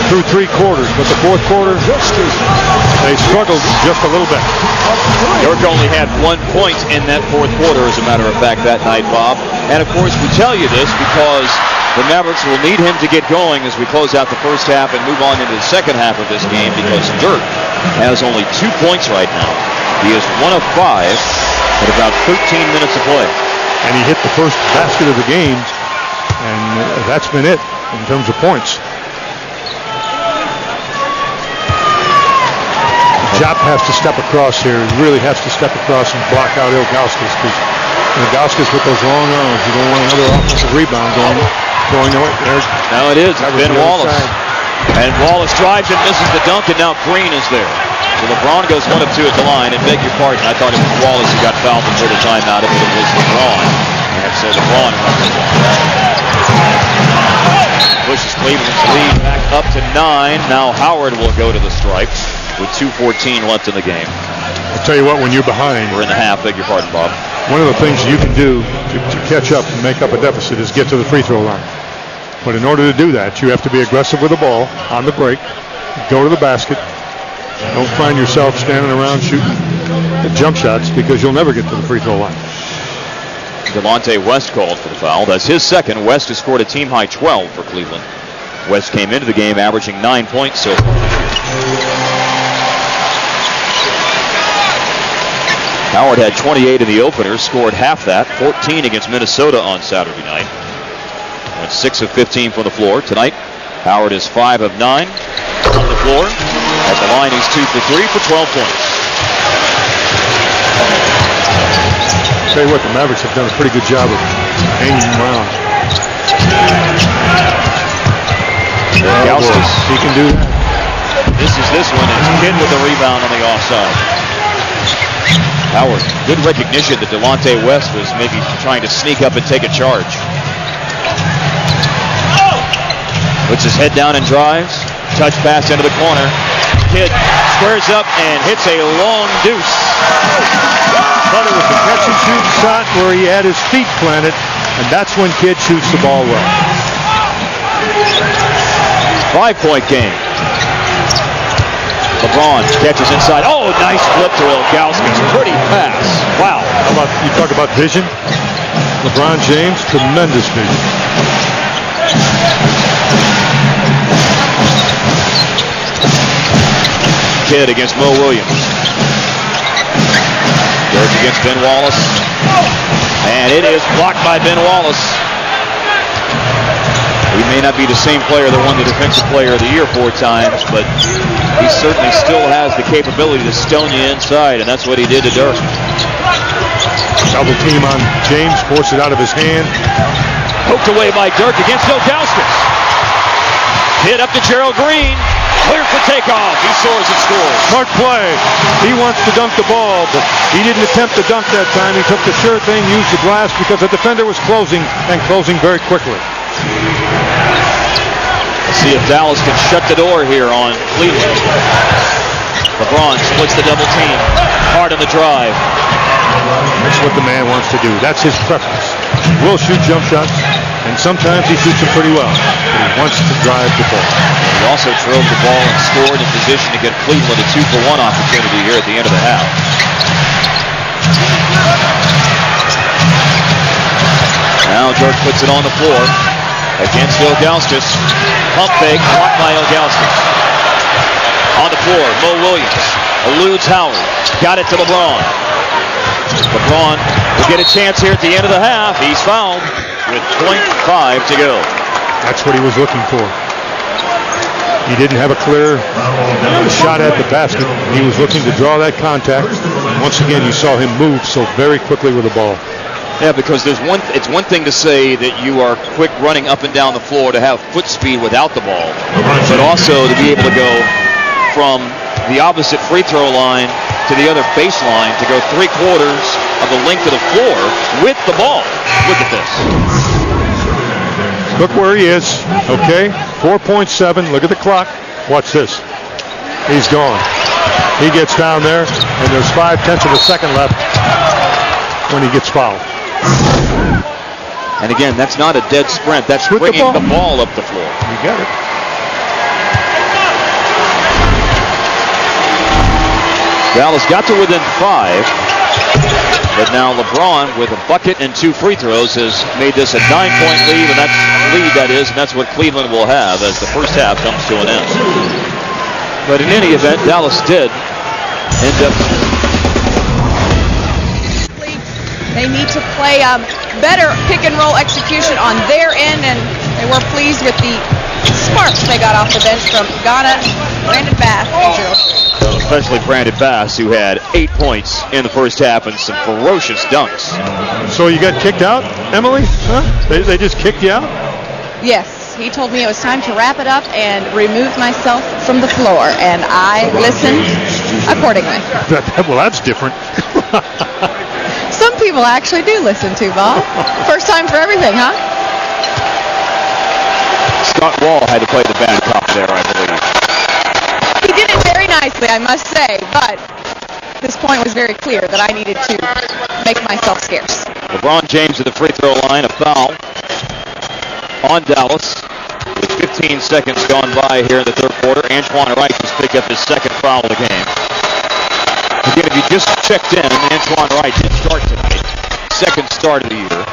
through 3 quarters, but the fourth quarter, they struggled just a little bit. Dirk only had 1 point in that fourth quarter, as a matter of fact, that night, Bob. And of course, we tell you this because the Mavericks will need him to get going as we close out the first half and move on into the second half of this game, because Dirk has only 2 points right now. He is 1 of 5 at about 13 minutes of play. And he hit the first basket of the game, and that's been it in terms of points. Jop has to step across here. He really has to step across and block out Ilgauskas, because Ilgauskas with those long arms, you don't want another offensive rebound going there. Now it is. Ben Wallace. And Wallace drives and misses the dunk, and now Green is there. So LeBron goes 1 of 2 at the line, and beg your pardon, I thought it was Wallace who got fouled before the timeout, but it was LeBron. And so LeBron pushes Cleveland's lead back up to 9. Now Howard will go to the stripe with 2:14 left in the game. I'll tell you what, when you're behind, we're in the half, beg your pardon, Bob. One of the things you can do to catch up and make up a deficit is get to the free throw line. But in order to do that, you have to be aggressive with the ball on the break, go to the basket. Don't find yourself standing around shooting jump shots, because you'll never get to the free throw line. Delonte West called for the foul. That's his second. West has scored a team-high 12 for Cleveland. West came into the game averaging 9 points so far. Howard had 28 in the opener, scored half that, 14 against Minnesota on Saturday night. Went 6 of 15 from the floor. Tonight, Howard is 5 of 9 on the floor. At the line, he's 2 for 3 for 12 points. Tell you what, the Mavericks have done a pretty good job of hanging around. Gauskas. He can do that. This one. It's Kidd with the rebound on the offside. Howard, good recognition that Delonte West was maybe trying to sneak up and take a charge. Puts his head down and drives. Touch pass into the corner. Kidd squares up and hits a long deuce. Thought it was a catch and shoot shot where he had his feet planted, and that's when Kidd shoots the ball well. 5-point game. LeBron catches inside. Oh, nice flip to Ilgauskas. Pretty pass. Wow. How about, you talk about vision? LeBron James, tremendous vision. Kidd against Mo Williams. Dirk against Ben Wallace. And it is blocked by Ben Wallace. He may not be the same player that won the Defensive Player of the Year 4 times, but he certainly still has the capability to stone you inside, and that's what he did to Dirk. Double team on James, forced it out of his hand. Poked away by Dirk against Ilgauskas. Hit up to Gerald Green. Clear for takeoff. He soars and scores. Smart play. He wants to dunk the ball, but he didn't attempt to dunk that time. He took the sure thing, used the glass, because the defender was closing, and closing very quickly. Let's see if Dallas can shut the door here on Cleveland. LeBron splits the double team. Hard on the drive. That's what the man wants to do. That's his preference. Will shoot jump shots, and sometimes he shoots them pretty well. But he wants to drive the ball. He also drove the ball and scored in position to get Cleveland a 2-for-1 opportunity here at the end of the half. Now Dirk puts it on the floor against Ilgauskas. Pump fake, blocked by Ilgauskas. On the floor, Mo Williams eludes Howard. Got it to LeBron. LeBron will get a chance here at the end of the half. He's fouled with 0.5 to go. That's what he was looking for. He didn't have a clear shot at the basket. He was looking to draw that contact. Once again, you saw him move so very quickly with the ball. Yeah, because it's one thing to say that you are quick running up and down the floor to have foot speed without the ball, but also to be able to go from the opposite free throw line to the other baseline to go 3/4 of the length of the floor with the ball. Look at this. Look where he is, okay? 4.7, look at the clock. Watch this. He's gone. He gets down there, and there's 0.5 of a second left when he gets fouled. And again, that's not a dead sprint. That's with bringing the ball up the floor. You got it. Dallas got to within 5, but now LeBron, with a bucket and 2 free throws, has made this a 9-point lead, and that's what Cleveland will have as the first half comes to an end. But in any event, Dallas did end up. They need to play better pick and roll execution on their end, and they were pleased with the sparks they got off the bench from Ghana, Brandon Bass, and Gerald. Especially Brandon Bass, who had 8 points in the first half and some ferocious dunks. So you got kicked out, Emily? Huh? They just kicked you out? Yes, he told me it was time to wrap it up and remove myself from the floor, and I listened accordingly. Well, that's different. Some people actually do listen to, Bob. First time for everything, huh? Scott Wall had to play the bad cop there, I believe. He did it very nicely, I must say, but this point was very clear that I needed to make myself scarce. LeBron James at the free throw line, a foul on Dallas with 15 seconds gone by here in the third quarter. Antoine Wright just picked up his second foul of the game. Again, if you just checked in, Antoine Wright did start tonight. Second start of the year.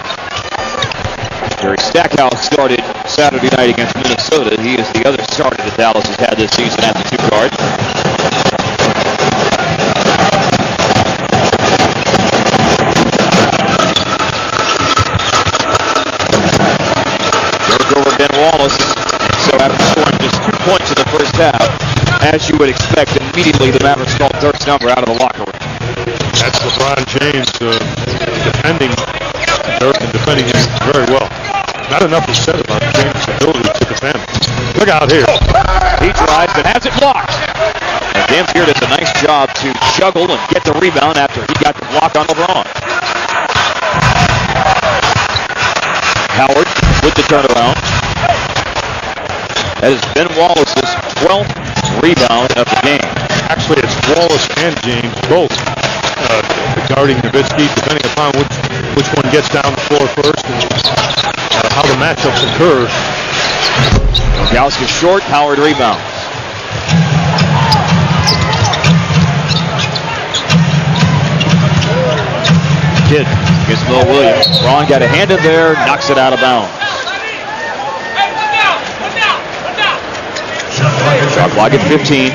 Jerry Stackhouse started Saturday night against Minnesota. He is the other starter that Dallas has had this season at the 2 guard. Dirk over Ben Wallace. So after scoring just 2 points in the first half, as you would expect, immediately the Mavericks called Dirk's number out of the locker room. That's LeBron James defending Dirk and defending him very well. Not enough is said about James' ability to defend. Look out here. He drives and has it blocked. And Dampier does a nice job to juggle and get the rebound after he got the block on LeBron. Howard with the turnaround. That is Ben Wallace's 12th rebound of the game. Actually, it's Wallace and James both guarding Nowitzki, depending upon which one gets down the floor first and how the matchups occur. Ilgauskas short, Howard rebounds. Kidd against Mo Williams. Braun got a hand in there, knocks it out of bounds. Shot clock at 15.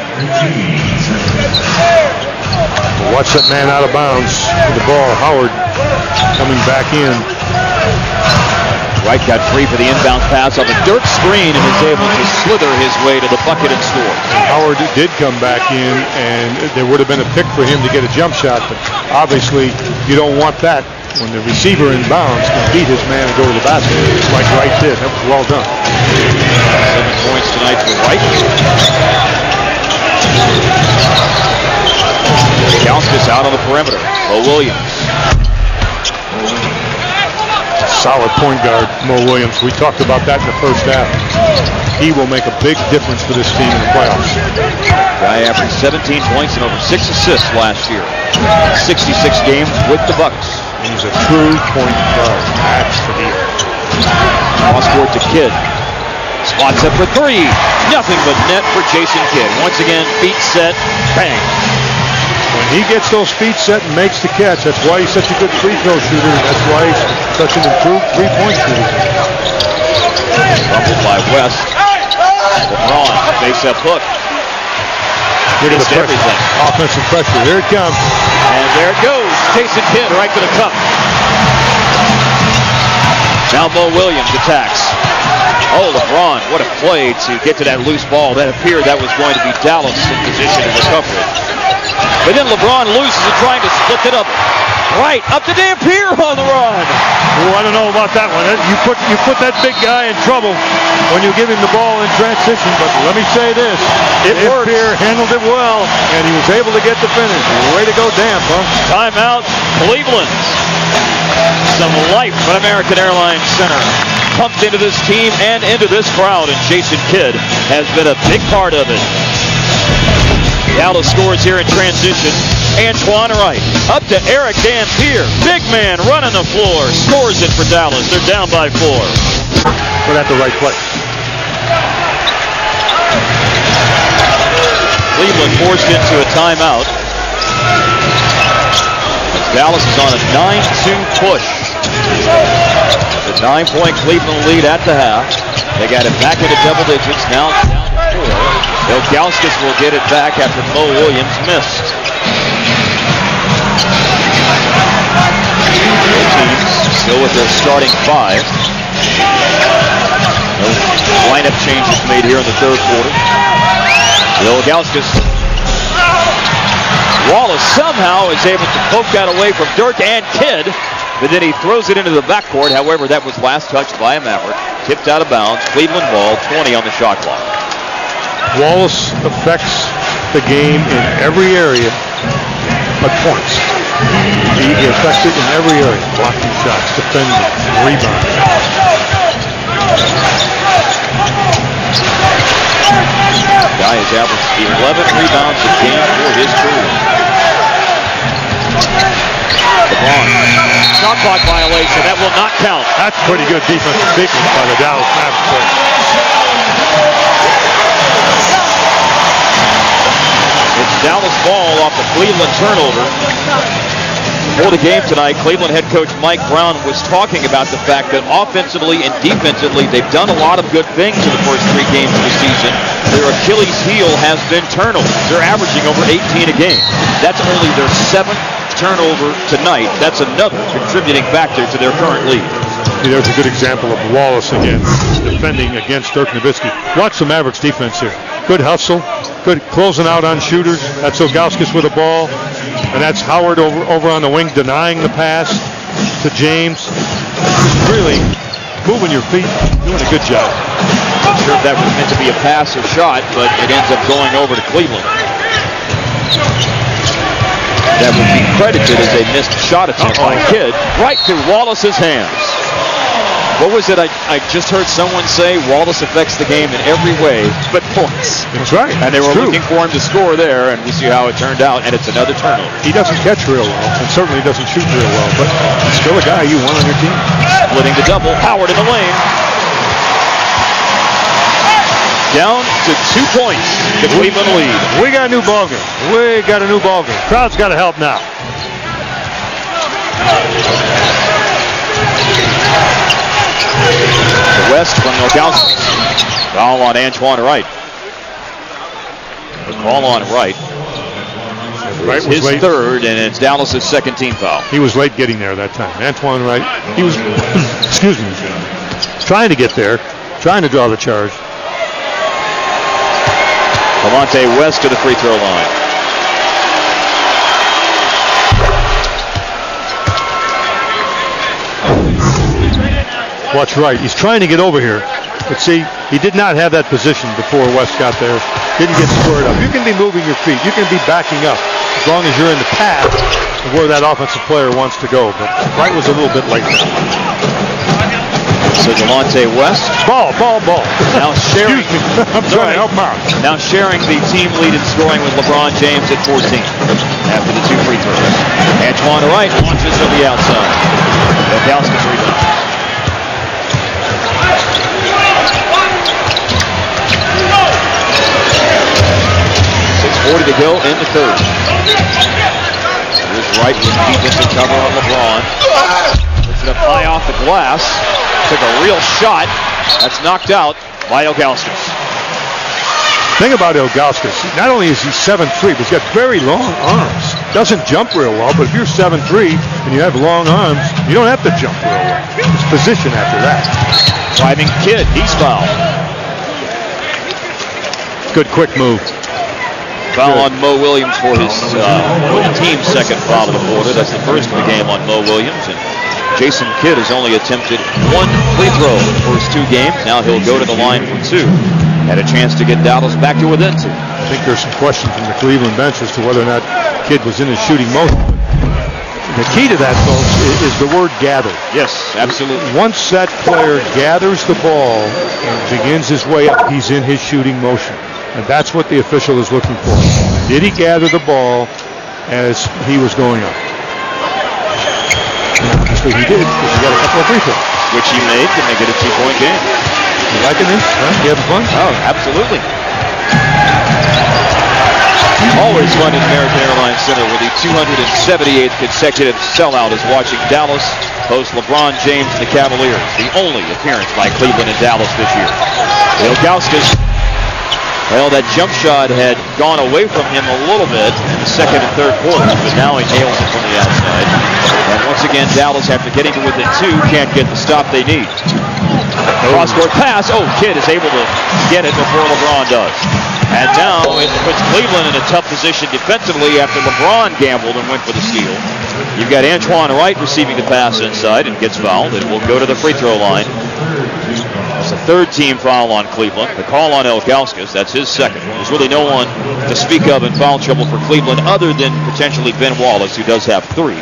Watch that man out of bounds with the ball. Howard coming back in. Wright got free for the inbound pass on the Dirk screen and is able to slither his way to the bucket and score. Howard did come back in, and there would have been a pick for him to get a jump shot, but obviously you don't want that when the receiver inbounds can beat his man and go to the basket, like Wright did. That was well done. 7 points tonight for Wright. Ilgauskas out on the perimeter. Mo Williams. solid point guard, Mo Williams. We talked about that in the first half. He will make a big difference for this team in the playoffs. Guy averaged 17 points and over 6 assists last year. 66 games with the Bucks. He's a true point guard. That's the deal. Cross court to Kidd. Spots up for 3. Nothing but net for Jason Kidd. Once again, feet set, bang. When he gets those feet set and makes the catch, that's why he's such a good free throw shooter. That's why he's such an improved three-point shooter. Fumbled by West. LeBron, face-up hook. Look at the pressure. Everything. Offensive pressure. Here it comes. And there it goes. Jason Kidd right to the cup. Now Mo Williams attacks. Oh, LeBron, what a play to get to that loose ball. That appeared that was going to be Dallas in position to recover it. But then LeBron loses it trying to split it up. Right, up to Dampier on the run. Oh, I don't know about that one. You put that big guy in trouble when you give him the ball in transition, but let me say this. Dampier handled it well, and he was able to get the finish. Way to go, Damp, huh? Timeout, Cleveland. Some life at American Airlines Center pumped into this team and into this crowd, and Jason Kidd has been a big part of it. Dallas scores here in transition. Antoine Wright up to Eric Dampier. Big man running the floor. Scores it for Dallas. They're down by 4. But at the right place. Cleveland forced into a timeout. Dallas is on a 9-2 push. The 9-point Cleveland lead at the half. They got it back into double digits. Now down to 4. Ilgauskas will get it back after Mo Williams missed. Both teams still with their starting 5. No lineup changes made here in the third quarter. Ilgauskas. Wallace somehow is able to poke that away from Dirk and Kidd, but then he throws it into the backcourt. However, that was last touched by a Maverick. Tipped out of bounds. Cleveland ball, 20 on the shot clock. Wallace affects the game in every area but points. He affects it in every area. Blocking shots, defending, rebounding. Guy has averaged 11 rebounds a game for his career. LeBron. Shot clock violation. That will not count. That's pretty good defensive sequence by the Dallas Mavericks. It's Dallas ball off the Cleveland turnover. Before the game tonight, Cleveland head coach Mike Brown was talking about the fact that offensively and defensively, they've done a lot of good things in the first 3 games of the season. Their Achilles heel has been turnovers. They're averaging over 18 a game. That's only their 7th turnover tonight. That's another contributing factor to their current lead. There's a good example of Wallace again, defending against Dirk Nowitzki. Watch the Mavericks defense here. Good hustle, good closing out on shooters. That's Ilgauskas with a ball, and that's Howard over on the wing denying the pass to James. Just really moving your feet, doing a good job. I'm not sure if that was meant to be a pass or shot, but it ends up going over to Cleveland. That would be credited as a missed shot attempt by Kidd right through Wallace's hands. What was it I just heard someone say? Wallace affects the game in every way but points. That's right. And they were looking for him to score there, and we see how it turned out, and it's another turnover. He doesn't catch real well, and certainly doesn't shoot real well, but he's still a guy you want on your team. Splitting the double. Howard in the lane. Down to 2 points. The Cleveland lead. We got a new ballgame. We got a new ballgame. Crowd's got to help now. The West from Ilgauskas. Foul on Antoine Wright. The call on Wright. Wright was His late. 3rd, and it's Dallas' 2nd team foul. He was late getting there that time. Antoine Wright, he was, excuse me, trying to get there, trying to draw the charge. Delonte West to the free throw line. Watch Wright. He's trying to get over here. But see, he did not have that position before West got there. Didn't get squared up. You can be moving your feet. You can be backing up as long as you're in the path where that offensive player wants to go, but Wright was a little bit late there. So Delonte West. Ball. Now sharing. I'm trying to help him out. Now sharing the team lead in scoring with LeBron James at 14 after the 2 free throws. Antoine Wright launches from the outside. Ilgauskas rebound. 6:40 to go in the third. Here's Wright with defensive cover on LeBron. Puts it up high off the glass. Took a real shot. That's knocked out by Ilgauskas. Thing about Ilgauskas, not only is he 7'3", but he's got very long arms. Doesn't jump real well, but if you're 7'3" and you have long arms, you don't have to jump real well. It's position after that. Driving Kidd, he's fouled. Good quick move. Foul on Mo Williams for his team's second foul of the quarter. That's the first of the game on Mo Williams. And Jason Kidd has only attempted 1 free throw in the first 2 games. Now he'll go to the line for 2. Had a chance to get Dallas back to within 2. I think there's some question from the Cleveland bench as to whether or not Kidd was in his shooting motion. The key to that, folks, is the word gather. Yes, absolutely. Once that player gathers the ball and begins his way up, he's in his shooting motion. And that's what the official is looking for. Did he gather the ball as he was going up? Obviously he did, because he got a couple of free throws. Which he made to make it a 2-point game. You liking this? Huh? You having fun? Oh, absolutely. Always fun at American Airlines Center, where the 278th consecutive sellout is watching Dallas host LeBron James and the Cavaliers. The only appearance by Cleveland in Dallas this year. Ilgauskas. Well, that jump shot had gone away from him a little bit in the second and third quarters, but now he nails it from the outside. And once again, Dallas, after getting to within 2, can't get the stop they need. Cross-court pass. Oh, Kidd is able to get it before LeBron does. And now it puts Cleveland in a tough position defensively after LeBron gambled and went for the steal. You've got Antoine Wright receiving the pass inside and gets fouled, and will go to the free throw line. It's a 3rd team foul on Cleveland. The call on Ilgauskas, that's his 2nd. There's really no one to speak of in foul trouble for Cleveland other than potentially Ben Wallace, who does have 3.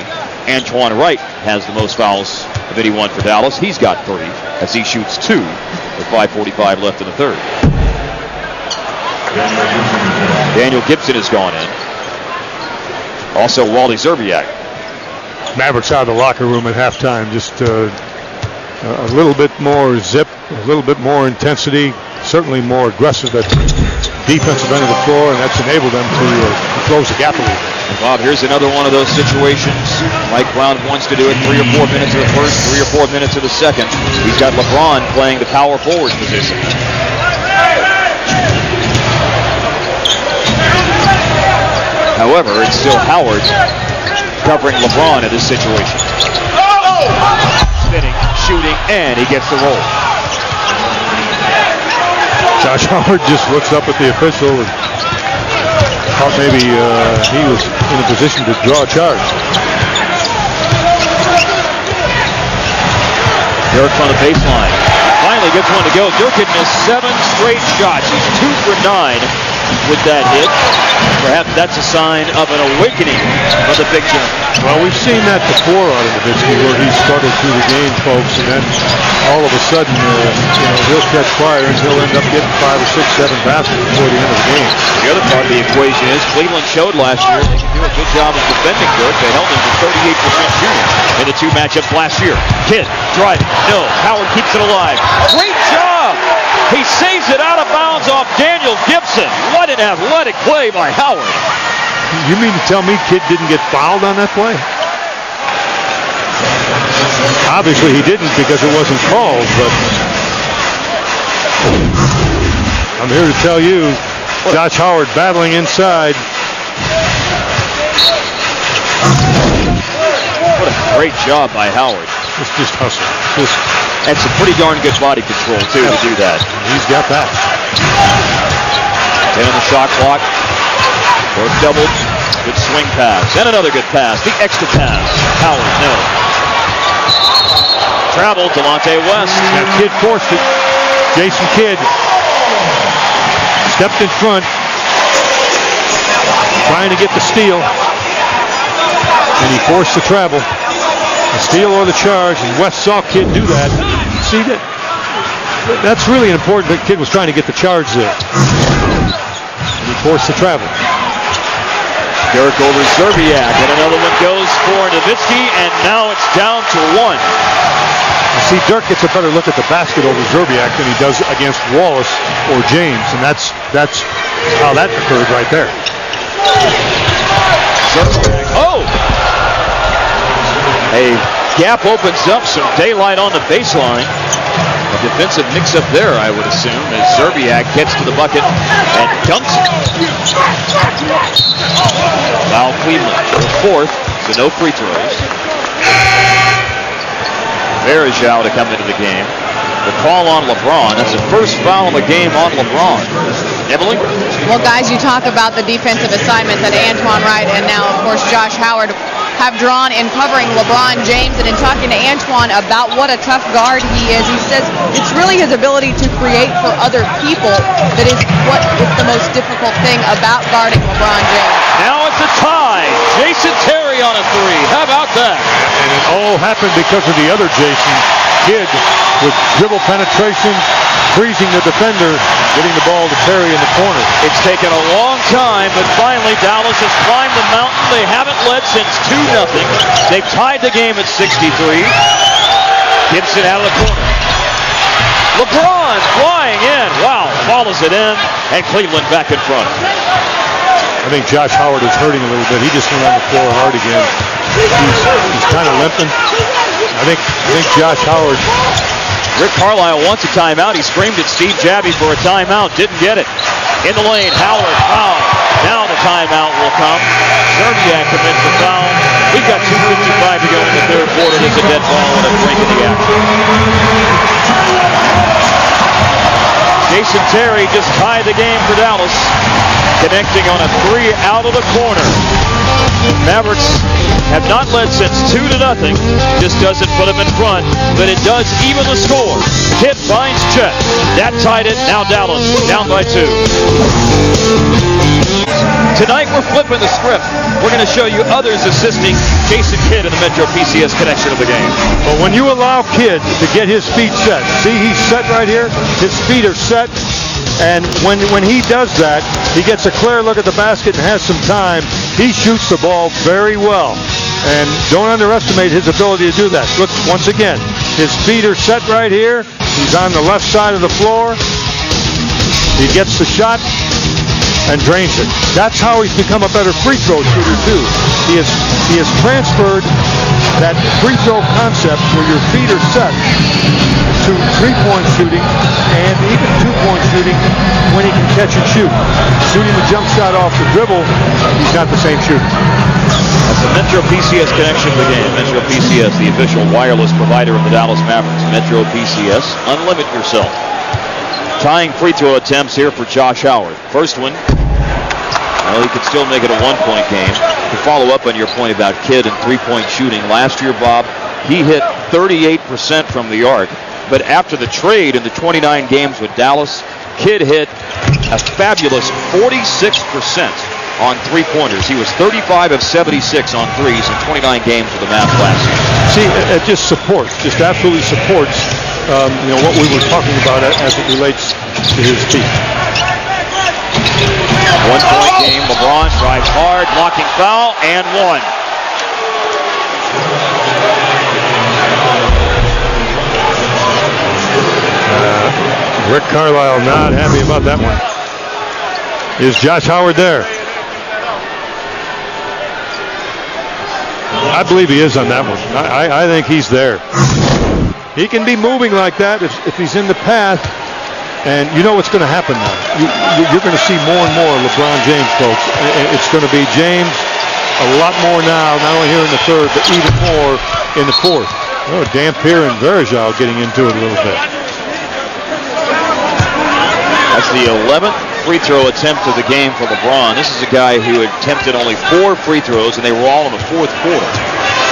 Antoine Wright has the most fouls of anyone for Dallas. He's got 3 as he shoots 2 with 5:45 left in the third. Daniel Gibson has gone in. Also Wally Zerbiak. Mavericks out of the locker room at halftime. Just a little bit more zip, a little bit more intensity, certainly more aggressive at the defensive end of the floor, and that's enabled them to close the gap a little bit. And Bob, here's another one of those situations. Mike Brown wants to do it 3 or 4 minutes of the first, 3 or 4 minutes of the second. He's got LeBron playing the power forward position. However, it's still Howard covering LeBron in this situation. Spinning, shooting, and he gets the roll. Josh Howard just looks up at the official and thought maybe he was in a position to draw a charge. Dirk on the baseline. Finally gets one to go. Dirk had missed 7 straight shots. He's 2 for 9 with that hit. Perhaps that's a sign of an awakening of the big gentleman. Well, we've seen that before on Nowitzki, where he struggled through the game, folks, and then all of a sudden, he'll catch fire and he'll end up getting 5 or 6, 7 baskets before the end of the game. The other part of the equation is Cleveland showed last year they can do a good job of defending Dirk. They held him to 38% shooting in the 2 matchups last year. Kidd driving. No. Howard keeps it alive. Great job! He saves it out of bounds off Daniel Gibson. What an athletic play by Howard. You mean to tell me Kidd didn't get fouled on that play? Obviously he didn't because it wasn't called, but I'm here to tell you, Josh Howard battling inside. What a great job by Howard. It's just hustle. And some pretty darn good body control, too, to do that. He's got that. 10 on the shot clock. Dirk doubled. Good swing pass. And another good pass. The extra pass. Howard, no. Travel, Delonte West. That Kidd forced it. Jason Kidd stepped in front, trying to get the steal. and he forced the travel. The steal or the charge, and West saw Kidd do that. See that? That's really important. The kid was trying to get the charge there. And he forced the travel. Dirk over Zerbiak, and another one goes for Nowitzki, and now it's down to 1. You see, Dirk gets a better look at the basket over Zerbiak than he does against Wallace or James, and that's how that occurred right there. Oh! A gap opens up, some daylight on the baseline. A defensive mix-up there, I would assume, as Zerbiak gets to the bucket and dunks it. Foul Cleveland, the 4th, so no free throws. Verajao to come into the game. The call on LeBron. That's the first foul of the game on LeBron. Emily? Well, guys, you talk about the defensive assignments that Antoine Wright and now, of course, Josh Howard have drawn in covering LeBron James. And in talking to Antoine about what a tough guard he is, he says it's really his ability to create for other people that is what is the most difficult thing about guarding LeBron James. Now it's a tie. Jason Terry on a 3. How about that? And it all happened because of the other Jason Kidd with dribble penetration, freezing the defender, getting the ball to Terry in the corner. It's taken a long time, but finally Dallas has climbed the mountain. They haven't led since 2-0. They've tied the game at 63. Gibson out of the corner. LeBron flying in. Wow, follows it in, and Cleveland back in front. I think Josh Howard is hurting a little bit. He just went on the floor hard again. He's kind of limping. I think Josh Howard. Rick Carlisle wants a timeout. He screamed at Steve Jabby for a timeout. Didn't get it. In the lane, Howard, foul. Now the timeout will come. Zerbiak commits the foul. We've got 2:55 to go in the third quarter. There's a dead ball and a break in the action. Jason Terry just tied the game for Dallas, connecting on a 3 out of the corner. Mavericks have not led since 2-0. Just doesn't put them in front, but it does even the score. Kidd finds Chet. That tied it. Now Dallas down by 2. Tonight we're flipping the script. We're going to show you others assisting Jason Kidd in the Metro PCS connection of the game. But when you allow Kidd to get his feet set, see he's set right here. His feet are set. And when he does that, he gets a clear look at the basket and has some time. He shoots the ball very well. And don't underestimate his ability to do that. Look, once again, his feet are set right here. He's on the left side of the floor. He gets the shot and drains it. That's how he's become a better free throw shooter too. He has transferred that free throw concept where your feet are set to 3-point shooting and even 2-point shooting when he can catch and shoot. Shooting the jump shot off the dribble, he's not the same shooter. That's the Metro PCS connection of the game. Metro PCS, the official wireless provider of the Dallas Mavericks. Metro PCS, unlimit yourself. Tying free throw attempts here for Josh Howard. First one, well, he could still make it a 1-point game. To follow up on your point about Kidd and 3-point shooting, last year, Bob, he hit 38% from the arc. But after the trade in the 29 games with Dallas, Kidd hit a fabulous 46% on three-pointers. He was 35 of 76 on threes in 29 games with the Mavs last year. See, it just supports, just absolutely supports, what we were talking about as it relates to his feet. 1-point game. LeBron drives hard, blocking foul, and 1. Rick Carlisle not happy about that one. Is Josh Howard there? I believe he is on that one. I think he's there. He can be moving like that if he's in the path. And you know what's going to happen now. You're going to see more and more LeBron James, folks. It's going to be James a lot more now, not only here in the third, but even more in the fourth. Oh, Dampier and Verajao getting into it a little bit. That's the 11th free throw attempt of the game for LeBron. This is a guy who attempted only 4 free throws, and they were all in the fourth quarter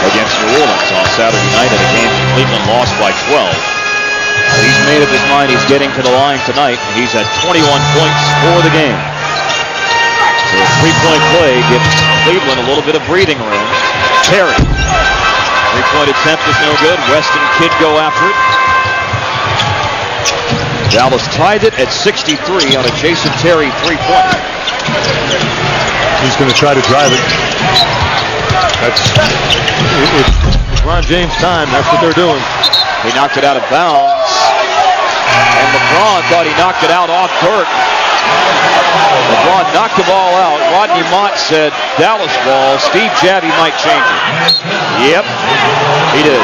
against New Orleans on Saturday night in a game Cleveland lost by 12. He's made up his mind. He's getting to the line tonight. He's at 21 points for the game. The three-point play gives Cleveland a little bit of breathing room. Terry. Three-point attempt is no good. Weston Kidd go after it. Dallas tied it at 63 on a Jason Terry three-pointer. He's going to try to drive it. It's LeBron James time. That's what they're doing. He knocked it out of bounds. And LeBron thought he knocked it out off Dirk. LeBron knocked the ball out. Rodney Mott said, Dallas ball. Steve Javie might change it. Yep, he did.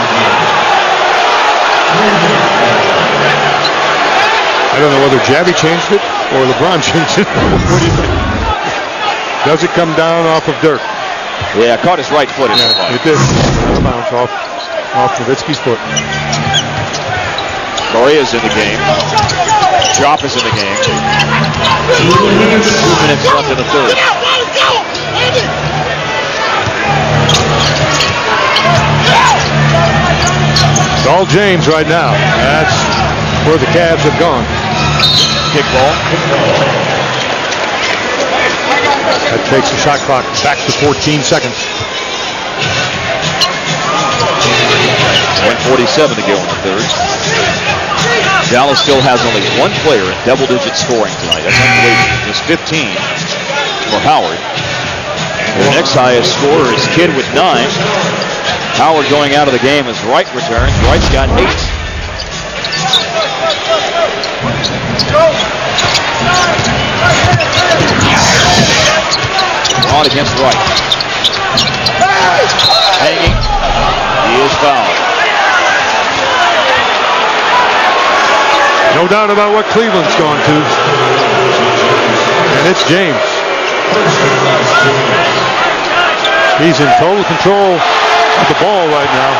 I don't know whether Javie changed it or LeBron changed it. What do you think? Does it come down off of Dirk? Yeah, caught his right foot. Yeah, it did. Bounce off Nowitzki's foot. Correa's in the game. Drop is in the game. 2 minutes left in the third. It's all James right now. That's where the Cavs have gone. Kick ball. That takes the shot clock back to 14 seconds. 1:47 to go in the third. Dallas still has only one player in double-digit scoring tonight. That's unbelievable. Just 15 for Howard. And the next highest scorer is Kidd with 9. Howard going out of the game as Wright returns. Wright's got 8. On against Wright. Hanging. He is fouled. No doubt about what Cleveland's gone to. And it's James. He's in total control of the ball right now.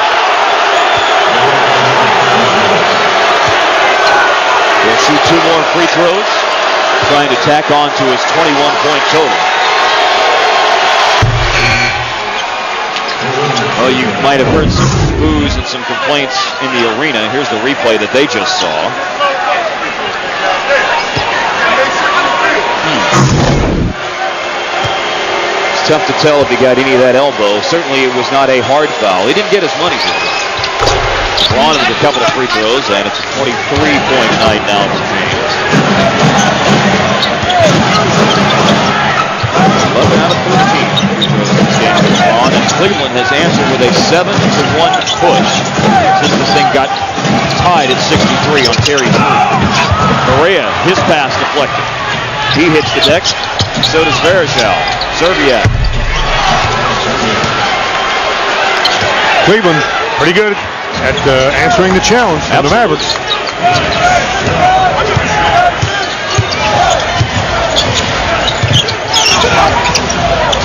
He'll shoot 2 more free throws, trying to tack on to his 21-point total. Well, you might have heard some boos and some complaints in the arena. Here's the replay that they just saw. It's tough to tell if he got any of that elbow. Certainly it was not a hard foul. He didn't get his money's worth. Braun with a couple of free throws, and it's a 23-point night now for James. 11 out of 13 free throws in this game for Braun, and Cleveland has answered with a 7-1 push since this thing got tied at 63 on Terry 3. Correa, his pass deflected. He hits the deck. So does Varejao. Zerbiak. Cleveland, pretty good at answering the challenge from the Mavericks.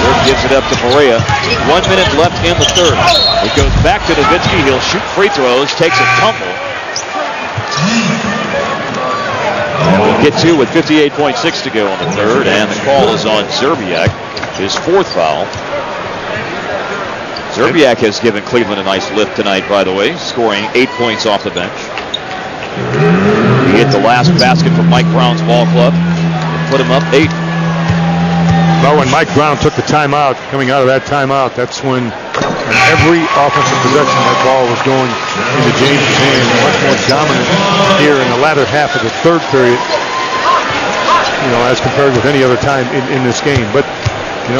Dirk gives it up to Correa. 1 minute left in the third. It goes back to Nowitzki. He'll shoot free throws. Takes a tumble. And we'll get to with 58.6 to go in the third. And the call is on Zerbiak. His 4th foul. Zerbiak has given Cleveland a nice lift tonight, by the way, scoring 8 points off the bench. He hit the last basket from Mike Brown's ball club. Put him up 8. Well, when Mike Brown took the timeout, coming out of that timeout, that's when on every offensive possession that ball was going into James' hands. Much more dominant here in the latter half of the third period, as compared with any other time in this game. But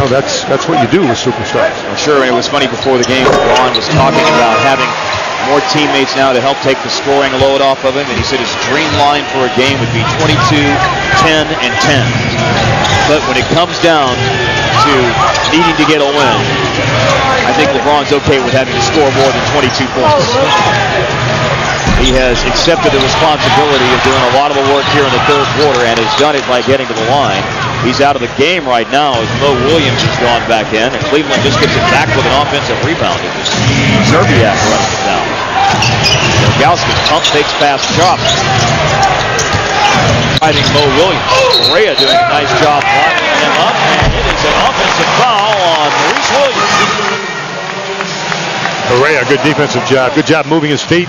that's what you do with superstars. Well, sure, and it was funny before the game. Braun was talking about having more teammates now to help take the scoring load off of him, and he said his dream line for a game would be 22, 10, and 10. But when it comes down to needing to get a win, I think LeBron's okay with having to score more than 22 points. He has accepted the responsibility of doing a lot of the work here in the third quarter and has done it by getting to the line. He's out of the game right now as Mo Williams has gone back in, and Cleveland just gets it back with an offensive rebound. It was Zerbiak running it down. Ilgauskas pump fakes past Chop. Fighting Mo Williams. Correa doing a nice job blocking him up, and it is an offensive foul on Maurice Williams. Correa, good defensive job. Good job moving his feet.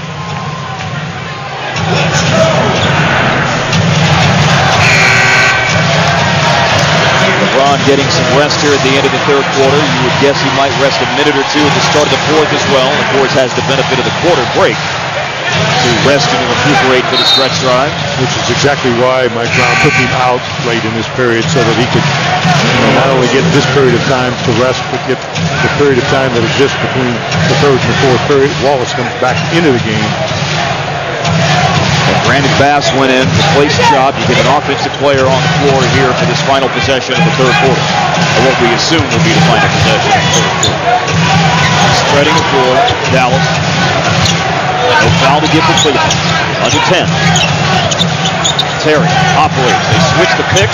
LeBron getting some rest here at the end of the third quarter. You would guess he might rest a minute or two at the start of the fourth as well. And of course, has the benefit of the quarter break to rest and recuperate for the stretch drive. Which is exactly why Mike Brown took him out late in this period, so that he could not only get this period of time to rest, but get the period of time that exists between the third and the fourth period. Wallace comes back into the game. And Brandon Bass went in, replaced Job. You get an offensive player on the floor here for this final possession of the third quarter. Or what we assume will be the final possession of the third quarter. Spreading the floor, Dallas. No foul to give for Cleveland. Under 10. Terry operates. They switch the pick.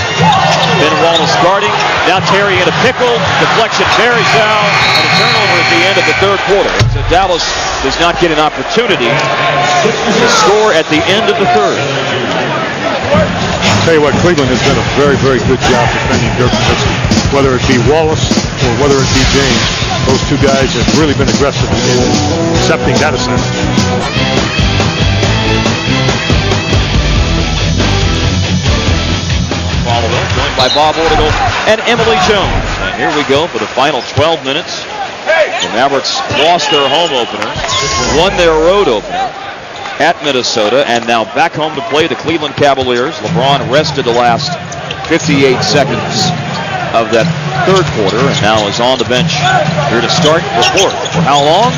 Ben Wallace guarding. Now Terry in a pickle. Deflection Terry down. And a turnover at the end of the third quarter. So Dallas does not get an opportunity to score at the end of the third. I'll tell you what, Cleveland has done a very, very good job defending Dirk Nowitzki. Whether it be Wallace or whether it be James, those two guys have really been aggressive in accepting that assignment. Followed up, joined by Bob Ortigal and Emily Jones. And here we go for the final 12 minutes. The Mavericks lost their home opener, won their road opener at Minnesota, and now back home to play the Cleveland Cavaliers. LeBron rested the last 58 seconds of that third quarter and now is on the bench here to start the fourth. For how long?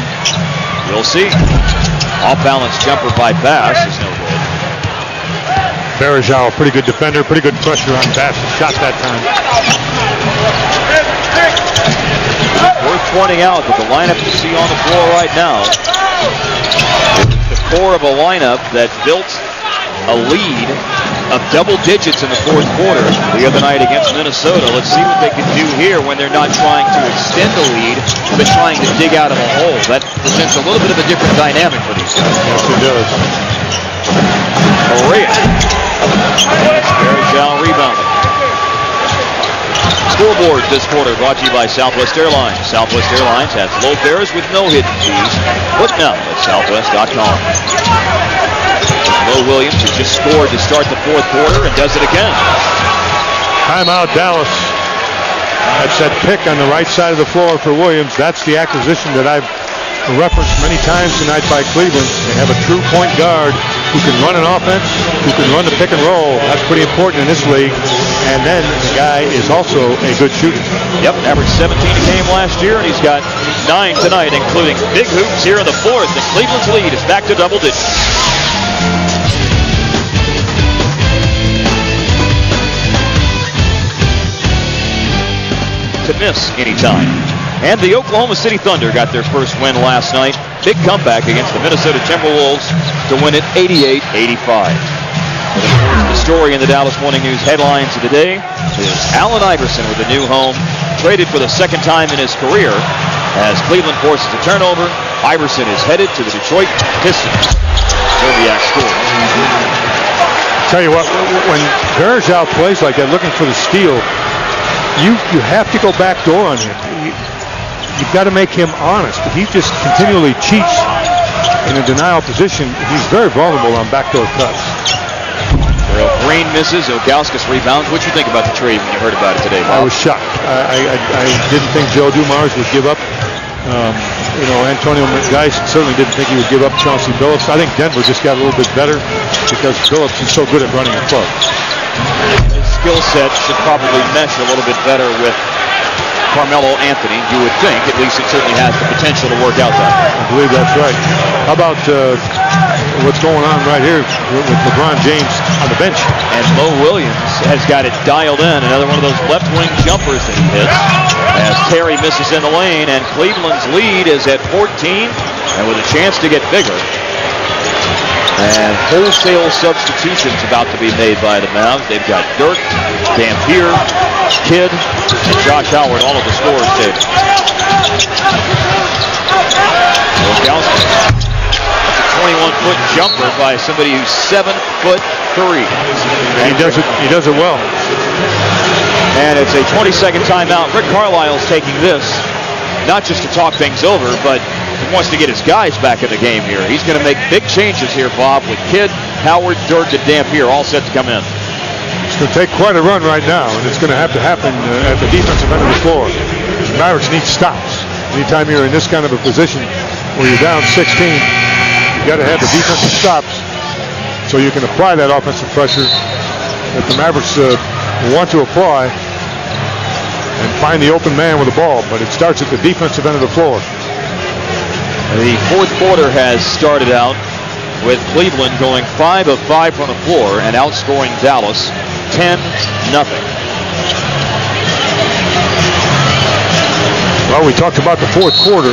We'll see. Off-balance jumper by Bass is no good. Berejau, pretty good defender, pretty good pressure on Bass' shot that time. Worth pointing out that the lineup you see on the floor right now is the core of a lineup that built a lead of double digits in the fourth quarter the other night against Minnesota. Let's see what they can do here when they're not trying to extend the lead, but trying to dig out of a hole. That presents a little bit of a different dynamic for these guys. Yes, it does. Correa. Berejau rebounding. Scoreboard this quarter brought to you by Southwest Airlines. Southwest Airlines has low fares with no hidden fees. Book now at southwest.com. Mo Williams has just scored to start the fourth quarter and does it again. Timeout, Dallas. That's that pick on the right side of the floor for Williams. That's the acquisition that I've referenced many times tonight by Cleveland. They have a true point guard who can run an offense, who can run the pick and roll. That's pretty important in this league. And then the guy is also a good shooter. Yep, averaged 17 a game last year, and he's got 9 tonight, including big hoops here in the fourth. And Cleveland's lead is back to double digits. To miss anytime. And the Oklahoma City Thunder got their first win last night. Big comeback against the Minnesota Timberwolves to win it 88-85. The story in the Dallas Morning News headlines of the day is Allen Iverson with a new home, traded for the second time in his career. As Cleveland forces a turnover, Iverson is headed to the Detroit Pistons. Zerbiak scores. Tell you what, when Berejau plays like that, looking for the steal, you have to go backdoor on him. You've got to make him honest. But he just continually cheats in a denial position. He's very vulnerable on backdoor cuts. Green misses. Ilgauskas rebounds. What did you think about the trade when you heard about it today, Bob? I was shocked. I didn't think Joe Dumars would give up. Antonio Geis certainly didn't think he would give up Chauncey Billups. I think Denver just got a little bit better because Billups is so good at running a club. His skill set should probably mesh a little bit better with Carmelo Anthony, you would think. At least it certainly has the potential to work out that way. I believe that's right. How about what's going on right here with LeBron James on the bench? And Mo Williams has got it dialed in. Another one of those left wing jumpers that he hits as Terry misses in the lane, and Cleveland's lead is at 14 and with a chance to get bigger. And wholesale substitutions about to be made by the Mavs. They've got Dirk, Dampier, Kidd, and Josh Howard, all of the scorers table. Ilgauskas. That's a 21-foot jumper by somebody who's 7'3". And he does it well. And it's a 20-second timeout. Rick Carlisle's taking this, not just to talk things over, but he wants to get his guys back in the game here. He's going to make big changes here, Bob, with Kidd, Howard, Dirk, and Dampier all set to come in. It's going to take quite a run right now, and it's going to have to happen at the defensive end of the floor. The Mavericks need stops. Anytime you're in this kind of a position where you're down 16, you've got to have the defensive stops so you can apply that offensive pressure that the Mavericks want to apply and find the open man with the ball. But it starts at the defensive end of the floor. The fourth quarter has started out with Cleveland going 5 of 5 from the floor and outscoring Dallas 10-0. Well, we talked about the fourth quarter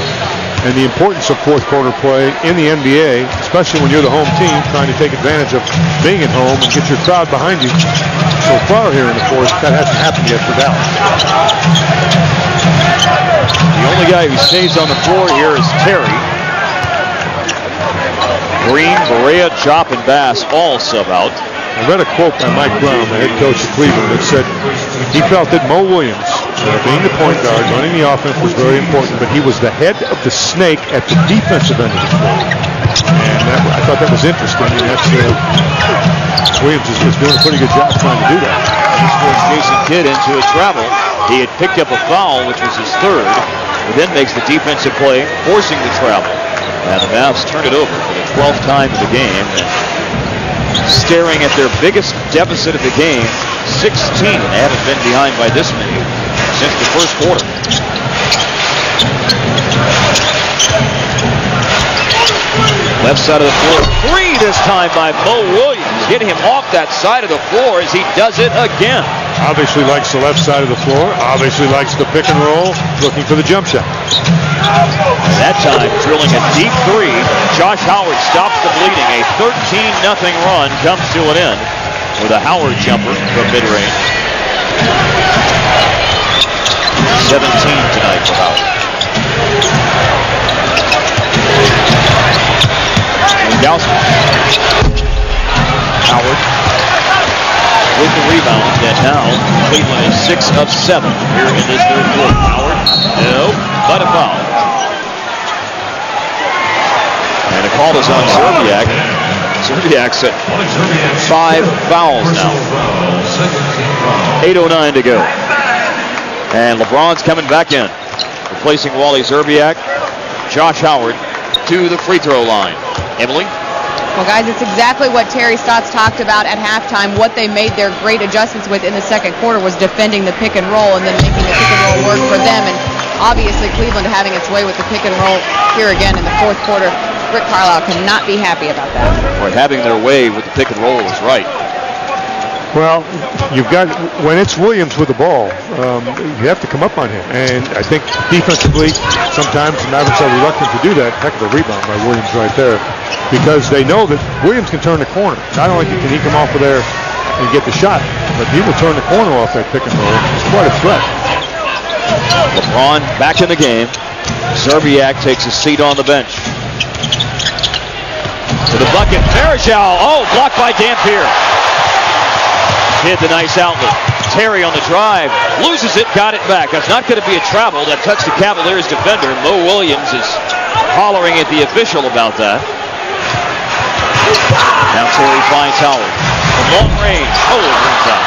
and the importance of fourth quarter play in the NBA, especially when you're the home team trying to take advantage of being at home and get your crowd behind you. So far here in the fourth, that hasn't happened yet for Dallas. The only guy who stays on the floor here is Terry. Green, Barea, Chop, and Bass all sub out. I read a quote by Mike Brown, the head coach of Cleveland, that said he felt that Mo Williams, being the point guard, running the offense was very important, but he was the head of the snake at the defensive end of the floor. And I thought that was interesting, and that's Williams is doing a pretty good job trying to do that. He forced Jason Kidd into a travel. He had picked up a foul, which was his third, but then makes the defensive play, forcing the travel. And the Mavs turn it over for the 12th time of the game. And staring at their biggest deficit of the game, 16. They haven't been behind by this many since the first quarter. Left side of the floor. 3 this time by Mo Williams. Getting him off that side of the floor as he does it again. Obviously likes the left side of the floor. Obviously likes the pick and roll. Looking for the jump shot. That time, drilling a deep 3. Josh Howard stops the bleeding. A 13-0 run comes to an end with a Howard jumper from mid-range. 17 tonight for Howard. Howard with the rebound, and now Cleveland is 6 of 7 here in this third quarter. Howard, no, but a foul. And a call is on Zerbiak. Zerbiak's at 5 fouls now. 8:09 to go. And LeBron's coming back in, replacing Wally Zerbiak. Josh Howard to the free throw line. Emily? Well, guys, it's exactly what Terry Stotts talked about at halftime. What they made their great adjustments with in the second quarter was defending the pick and roll and then making the pick and roll work for them. And obviously, Cleveland having its way with the pick and roll here again in the fourth quarter. Rick Carlisle cannot be happy about that. Or having their way with the pick and roll is right. Well, you've got, when it's Williams with the ball, you have to come up on him. And I think defensively, sometimes the Mavericks are reluctant to do that. Heck of a rebound by Williams right there. Because they know that Williams can turn the corner. Not only can he come off of there and get the shot, but he will turn the corner off that pick and roll. It's quite a threat. LeBron back in the game. Zerbiak takes a seat on the bench. To the bucket. Varejao. Oh, blocked by Dampier. Hit the nice outlet. Terry on the drive. Loses it. Got it back. That's not going to be a travel. That touched the Cavaliers defender. Mo Williams is hollering at the official about that. Now Terry finds Howard. From long range. Oh, it rings out.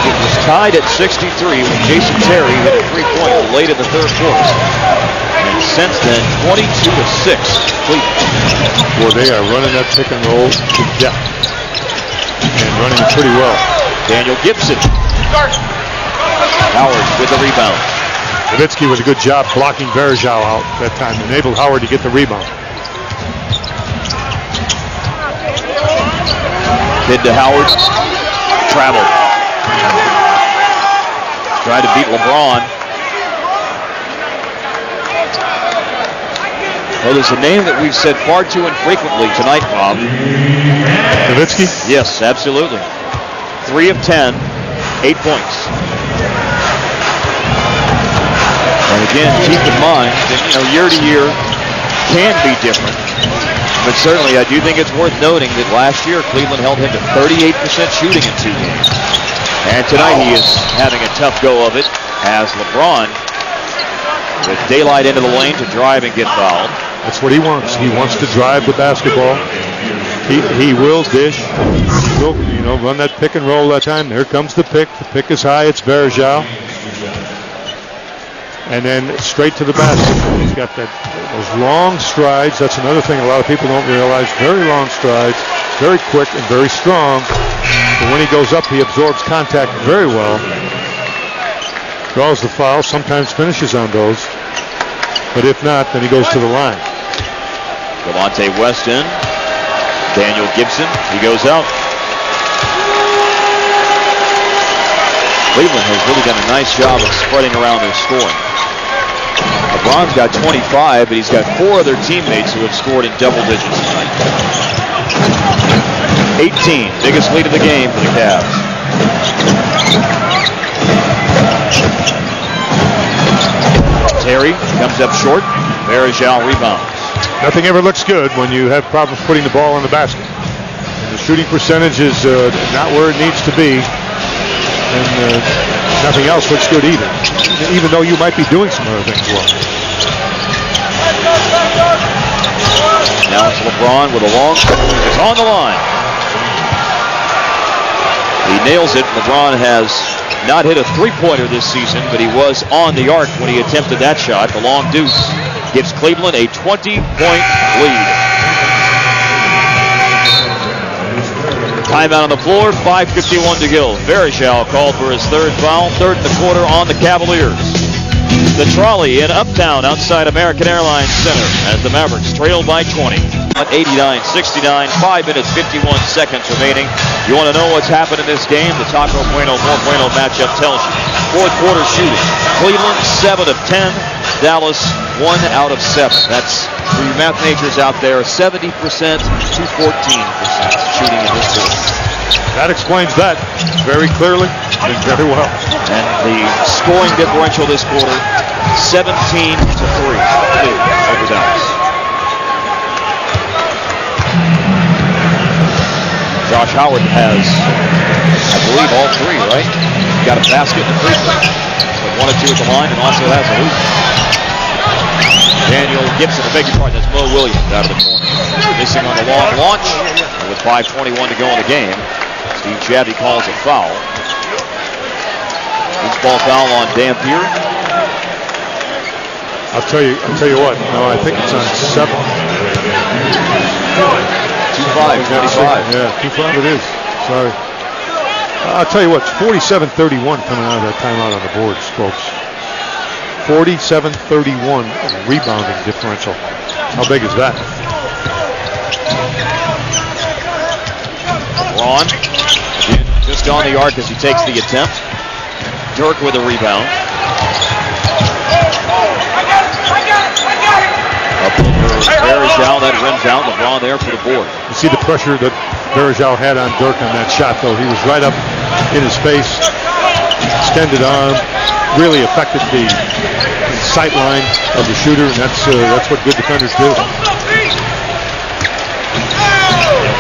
It was tied at 63 when Jason Terry hit a three-pointer late in the third quarter. And since then, 22-6, Cleveland. Boy, they are running that pick and roll to death. And running it pretty well. Daniel Gibson. Howard with the rebound. Nowitzki with a good job blocking Varejao out that time. Enabled Howard to get the rebound. Kid to Howard. Travel. Tried to beat LeBron. Well, there's a name that we've said far too infrequently tonight, Bob. Nowitzki? Yes, absolutely. 3 of 10, 8 points. And again, keep in mind that, year to year can be different. But certainly, I do think it's worth noting that last year, Cleveland held him to 38% shooting in 2 games. And tonight, he is having a tough go of it as LeBron, with daylight into the lane to drive and get fouled. That's what he wants. He wants to drive the basketball. He will dish. He will, run that pick and roll that time. There comes the pick. The pick is high. It's Verjao. And then straight to the basket. He's got those long strides. That's another thing a lot of people don't realize. Very long strides, very quick and very strong. But when he goes up, he absorbs contact very well. Draws the foul, sometimes finishes on those. But if not, then he goes to the line. Delonte Weston, Daniel Gibson, he goes out. Cleveland has really done a nice job of spreading around their scoring. LeBron's got 25, but he's got 4 other teammates who have scored in double digits tonight. 18, biggest lead of the game for the Cavs. Terry comes up short. Verjao rebounds. Nothing ever looks good when you have problems putting the ball in the basket. And the shooting percentage is not where it needs to be. And nothing else looks good either, even though you might be doing some other things well. Now it's LeBron with a long shot. It's on the line. He nails it. LeBron has not hit a three-pointer this season, but he was on the arc when he attempted that shot. The long deuce gives Cleveland a 20-point lead. Timeout on the floor, 5:51 to go. Verjao called for his third foul, third in the quarter on the Cavaliers. The trolley in Uptown outside American Airlines Center as the Mavericks trail by 20. 89-69, 5 minutes, 51 seconds remaining. You want to know what's happened in this game? The Taco Bueno, More Bueno matchup tells you. Fourth quarter shooting. Cleveland, 7 of 10. Dallas, 1 out of 7. That's, for you math majors out there, 70% to 14% shooting in this quarter. That explains that very clearly and very well. And the scoring differential this quarter, 17 to 3 over Dallas. Josh Howard has, I believe, all 3, right? He's got a basket and a free throw. So 1 or 2 at the line and also has a hoop. Daniel Gibson, the big part, that's Mo Williams out of the corner. Missing on the long launch. And with 5:21 to go in the game, Steve Chabby calls a foul. Loose ball foul on Dampier. I'll tell you what. No, I think it's on 7. 2-5, 25. Yeah, 2-5 it is. Sorry. I'll tell you what, it's 47-31 coming out of that timeout on the boards, folks. 47-31 rebounding differential. How big is that? LeBron, just on the arc as he takes the attempt. Dirk with a rebound. Up over Verjao, that rims out. LeBron there for the board. You see the pressure that Verjao had on Dirk on that shot, though. He was right up in his face, extended arm, really affected the sight line of the shooter, and that's what good defenders do.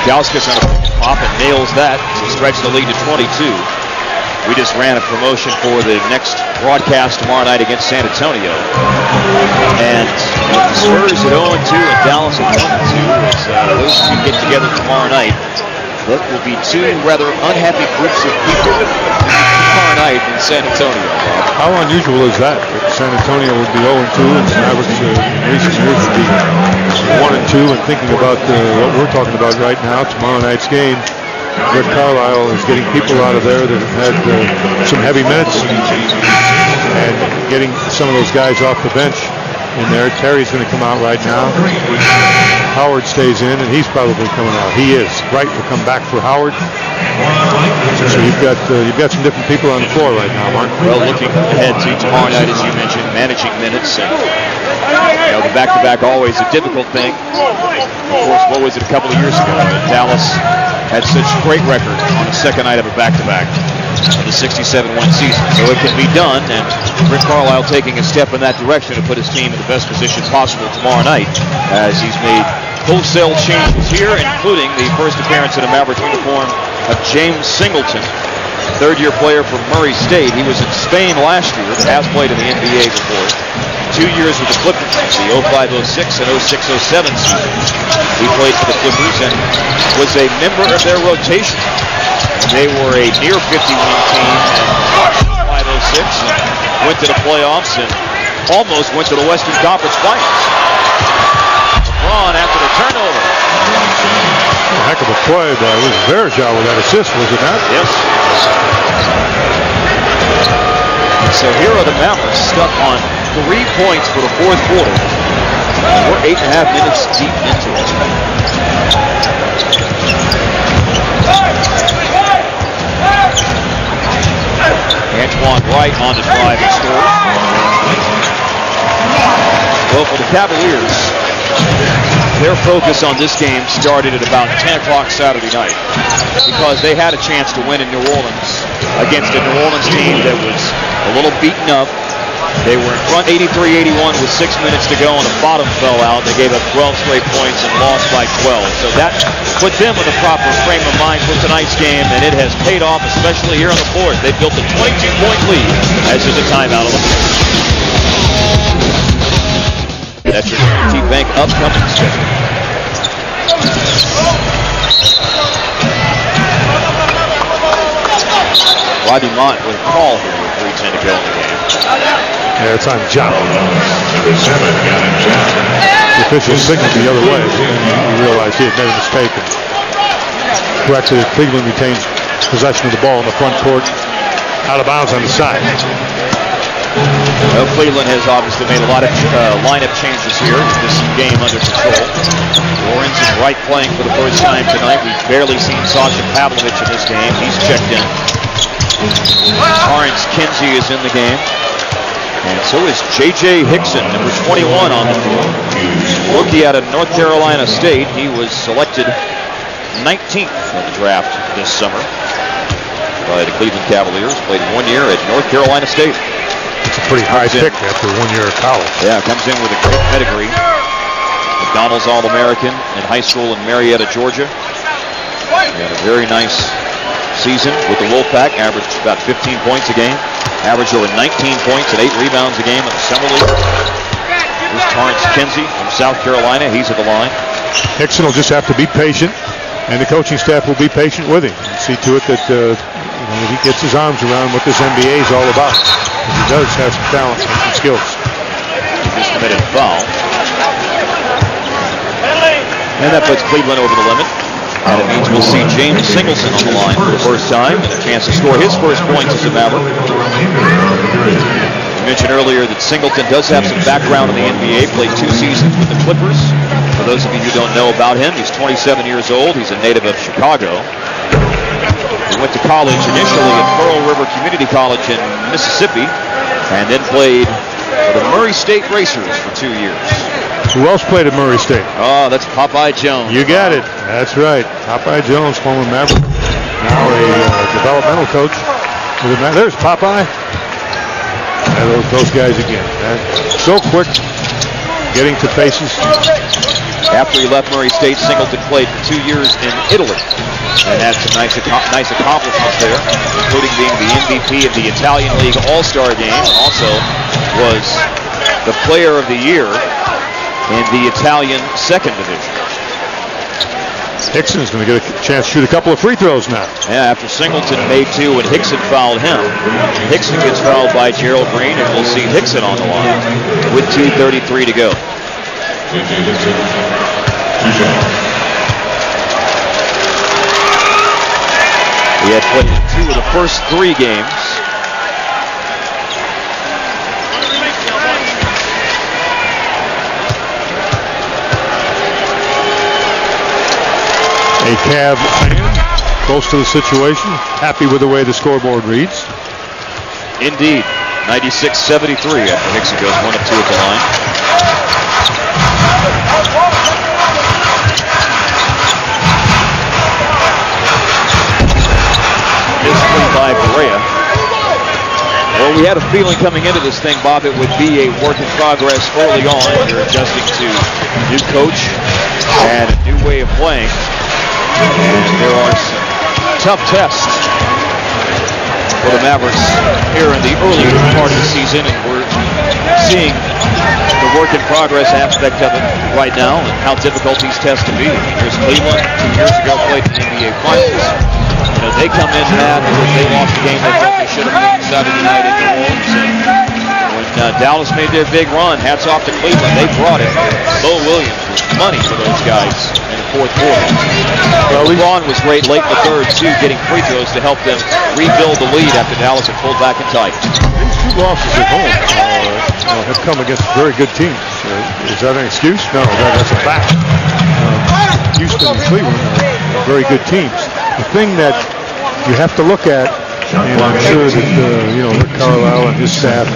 Gauskas on a pop and nails that to stretch the lead to 22. We just ran a promotion for the next broadcast tomorrow night against San Antonio. And the Spurs at 0-2 and Dallas at 1-2. Those two get together tomorrow night. That will be 2 rather unhappy groups of people tomorrow night in San Antonio. How unusual is that? San Antonio would be 0-2 and the Mavericks in recent years would be 1-2. And thinking about what we're talking about right now, tomorrow night's game, Rick Carlisle is getting people out of there that have had some heavy minutes and getting some of those guys off the bench in there. Terry's going to come out right now. Howard stays in, and he's probably coming out. He is. Wright will come back for Howard. So you've got some different people on the floor right now, Mark. Well, looking ahead to tomorrow night, as you mentioned, managing minutes. And, the back-to-back always a difficult thing. Of course, what was it a couple of years ago? Dallas had such great record on the second night of a back-to-back in the 67-win season. So it can be done, and Rick Carlisle taking a step in that direction to put his team in the best position possible tomorrow night, as he's made wholesale changes here, including the first appearance in a Maverick uniform of James Singleton. third-year player from Murray State. He was in Spain last year, but has played in the NBA before. 2 years with the Clippers, the 05-06 and 06-07 season. He played for the Clippers and was a member of their rotation. They were a near 50-win team in 05-06 and went to the playoffs and almost went to the Western Conference Finals. LeBron after the turnover. A heck of a play by Verja with that assist, was it not? Yes. So here are the Mavericks stuck on 3 points for the fourth quarter. We're 8.5 minutes deep into it. Antoine Wright on the drive and score. Well, for the Cavaliers, their focus on this game started at about 10 o'clock Saturday night because they had a chance to win in New Orleans against a New Orleans team that was a little beaten up. They were in front 83-81 with 6 minutes to go and the bottom fell out. They gave up 12 straight points and lost by 12. So that put them in the proper frame of mind for tonight's game, and it has paid off, especially here on the fourth. They built a 22-point lead as there's a timeout on the floor. That's your T-Bank upcoming schedule. Rodney Mott with a call here with 3:10 to go in the game. Yeah, it's on John. The official signaled the other way. He realized he had made a mistake and corrected it. Cleveland retains possession of the ball in the front court, out of bounds on the side. Well, Cleveland has obviously made a lot of lineup changes here. This game under control. Lawrence and Wright playing for the first time tonight. We've barely seen Sasha Pavlovich in this game. He's checked in. Lawrence Kinsey is in the game. And so is J.J. Hickson, number 21 on the floor. Rookie out of North Carolina State. He was selected 19th in the draft this summer by the Cleveland Cavaliers. Played 1 year at North Carolina State. It's a pretty high pick after 1 year of college. Yeah, comes in with a great pedigree. McDonald's All-American in high school in Marietta, Georgia. He had a very nice season with the Wolfpack, averaged about 15 points a game. Averaged over 19 points and 8 rebounds a game in the summer league. Here's Torrance Kinsey from South Carolina. He's at the line. Hickson will just have to be patient, and the coaching staff will be patient with him. See to it that he gets his arms around what this NBA is all about. He does have some talent and some skills. He just committed a foul. And that puts Cleveland over the limit. And it means we'll see James Singleton on the line for the first time. And a chance to score his first points as a Maverick. We mentioned earlier that Singleton does have some background in the NBA. Played 2 seasons with the Clippers. For those of you who don't know about him, he's 27 years old. He's a native of Chicago. He went to college initially at Pearl River Community College in Mississippi, and then played for the Murray State Racers for 2 years. Who else played at Murray State? Oh, that's Popeye Jones. You got it. That's right. Popeye Jones, former Maverick. Now a developmental coach. There's Popeye. And those guys again. So quick, getting to paces. After he left Murray State, Singleton played for 2 years in Italy and had some nice accomplishments there, including being the MVP of the Italian League All-Star Game, and also was the Player of the Year in the Italian Second Division. Hickson's going to get a chance to shoot a couple of free throws now. Yeah, after Singleton made 2 and Hickson fouled him. Hickson gets fouled by Gerald Green, and we'll see Hickson on the line with 2:33 to go. He had played 2 of the first 3 games. A Cav fan, close to the situation, happy with the way the scoreboard reads. Indeed, 96-73 after Hickson goes 1 of 2 at the line. Misplay by Berea. Well, we had a feeling coming into this thing, Bob, it would be a work in progress early on. You're adjusting to new coach and a new way of playing. And there are some tough tests for the Mavericks here in the early part of the season, and we're seeing the work in progress aspect of it right now and how difficult these tests can be. Here's Cleveland, 2 years ago, played in the NBA Finals. You know, they come in mad because they lost the game they thought they should have won Saturday night in New Orleans. And when Dallas made their big run, hats off to Cleveland. They brought it. Bo Williams was money for those guys in the fourth quarter. Well, LeBron was great late in the third, too, getting free throws to help them rebuild the lead after Dallas had pulled back and tight. These 2 losses at home have come against very good teams. Is that an excuse? No, that's a fact. Houston and Cleveland are very good teams. The thing that you have to look at, and I'm sure that Rick Carlisle and his staff,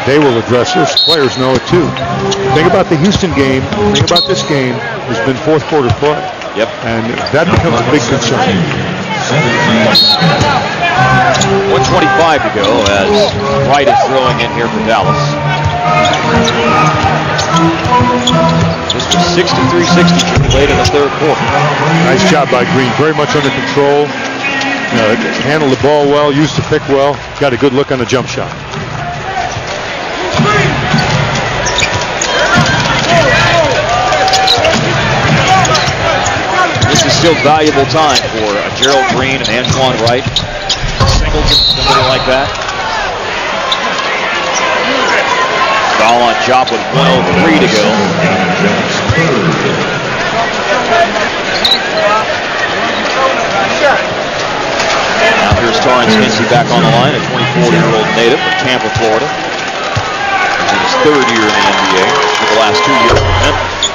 they will address this. Players know it too. The thing about the Houston game, the thing about this game, has been fourth quarter play. Yep. And that becomes a big concern. 1:25 to go as Wright is throwing in here for Dallas. This was 63-62 late in the third quarter. Nice job by Green. Very much under control. Handled the ball well, used the pick well. Got a good look on the jump shot. This is still valuable time for Gerald Green and Antoine Wright. Singleton, somebody like that. Foul on Chop with 1:03 to go. Now here's Torrance Mincy back on the line, a 24-year-old native from Tampa, Florida. He's in his third year in the NBA, for the last 2 years with Memphis.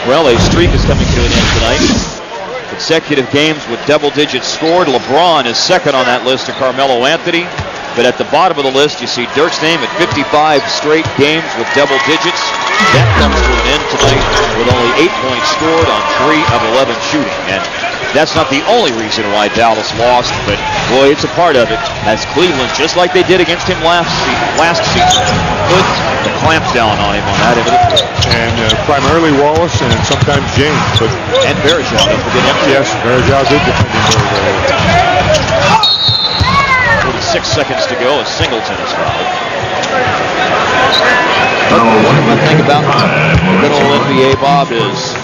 Well, a streak is coming to an end tonight. Consecutive games with double digits scored. LeBron is second on that list to Carmelo Anthony. But at the bottom of the list, you see Dirk's name at 55 straight games with double digits. That comes to an end tonight with only 8 points scored on 3 of 11 shooting. And that's not the only reason why Dallas lost, but boy, it's a part of it. As Cleveland, just like they did against him last season, put the clamps down on him on that end of the court. And primarily Wallace and sometimes James. And Bergeron, don't forget him. Yes, Bergeron did defend him very well. 46 seconds to go as Singleton is fouled. One thing about the good old NBA, Bob, is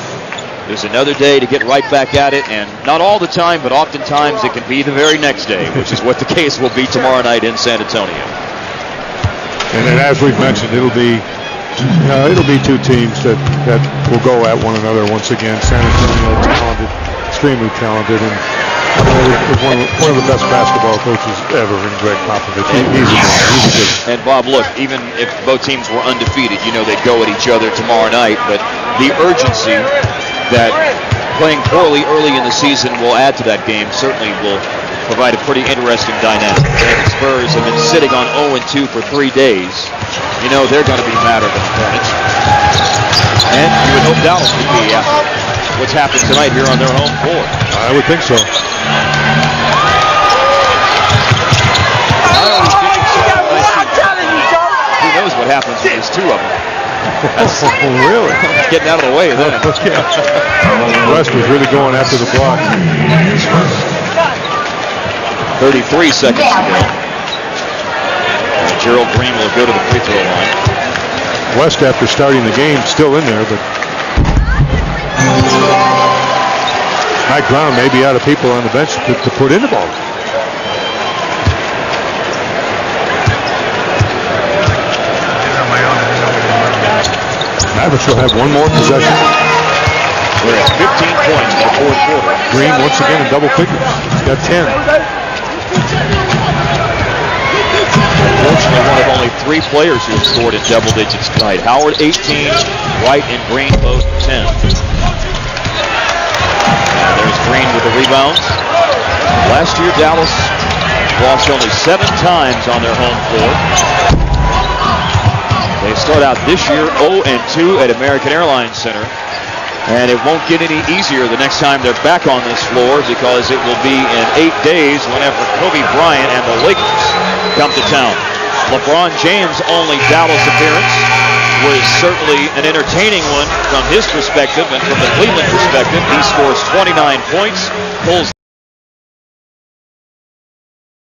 there's another day to get right back at it, and not all the time, but oftentimes it can be the very next day, which is what the case will be tomorrow night in San Antonio. And then, as we've mentioned, it'll be 2 teams that will go at one another once again. San Antonio, talented, extremely talented, and one of the best basketball coaches ever in Greg Popovich. He's a good. And Bob, look, even if both teams were undefeated, they'd go at each other tomorrow night, but the urgency that playing poorly early in the season will add to that game certainly will provide a pretty interesting dynamic. The Spurs have been sitting on 0-2 for 3 days. They're going to be madder than the Hornets. And you would hope Dallas would be after what's happened tonight here on their home floor. I would think so. Who knows what happens when there's 2 of them? Really? Getting out of the way then. West was really going after the block. 33 seconds to go. Gerald Green will go to the free throw line. West, after starting the game, still in there, but Mike Brown may be out of people on the bench to put in the ball. Mavericks will have one more possession. We're at 15 points in the fourth quarter. Green once again in double figures. He's got 10. Unfortunately, one of only 3 players who have scored in double digits tonight. Howard 18, White and Green both 10. And there's Green with the rebounds. Last year, Dallas lost only 7 times on their home floor. They start out this year 0-2 at American Airlines Center. And it won't get any easier the next time they're back on this floor, because it will be in 8 days whenever Kobe Bryant and the Lakers come to town. LeBron James' only Dallas appearance was certainly an entertaining one from his perspective, and from the Cleveland perspective, he scores 29 points, pulls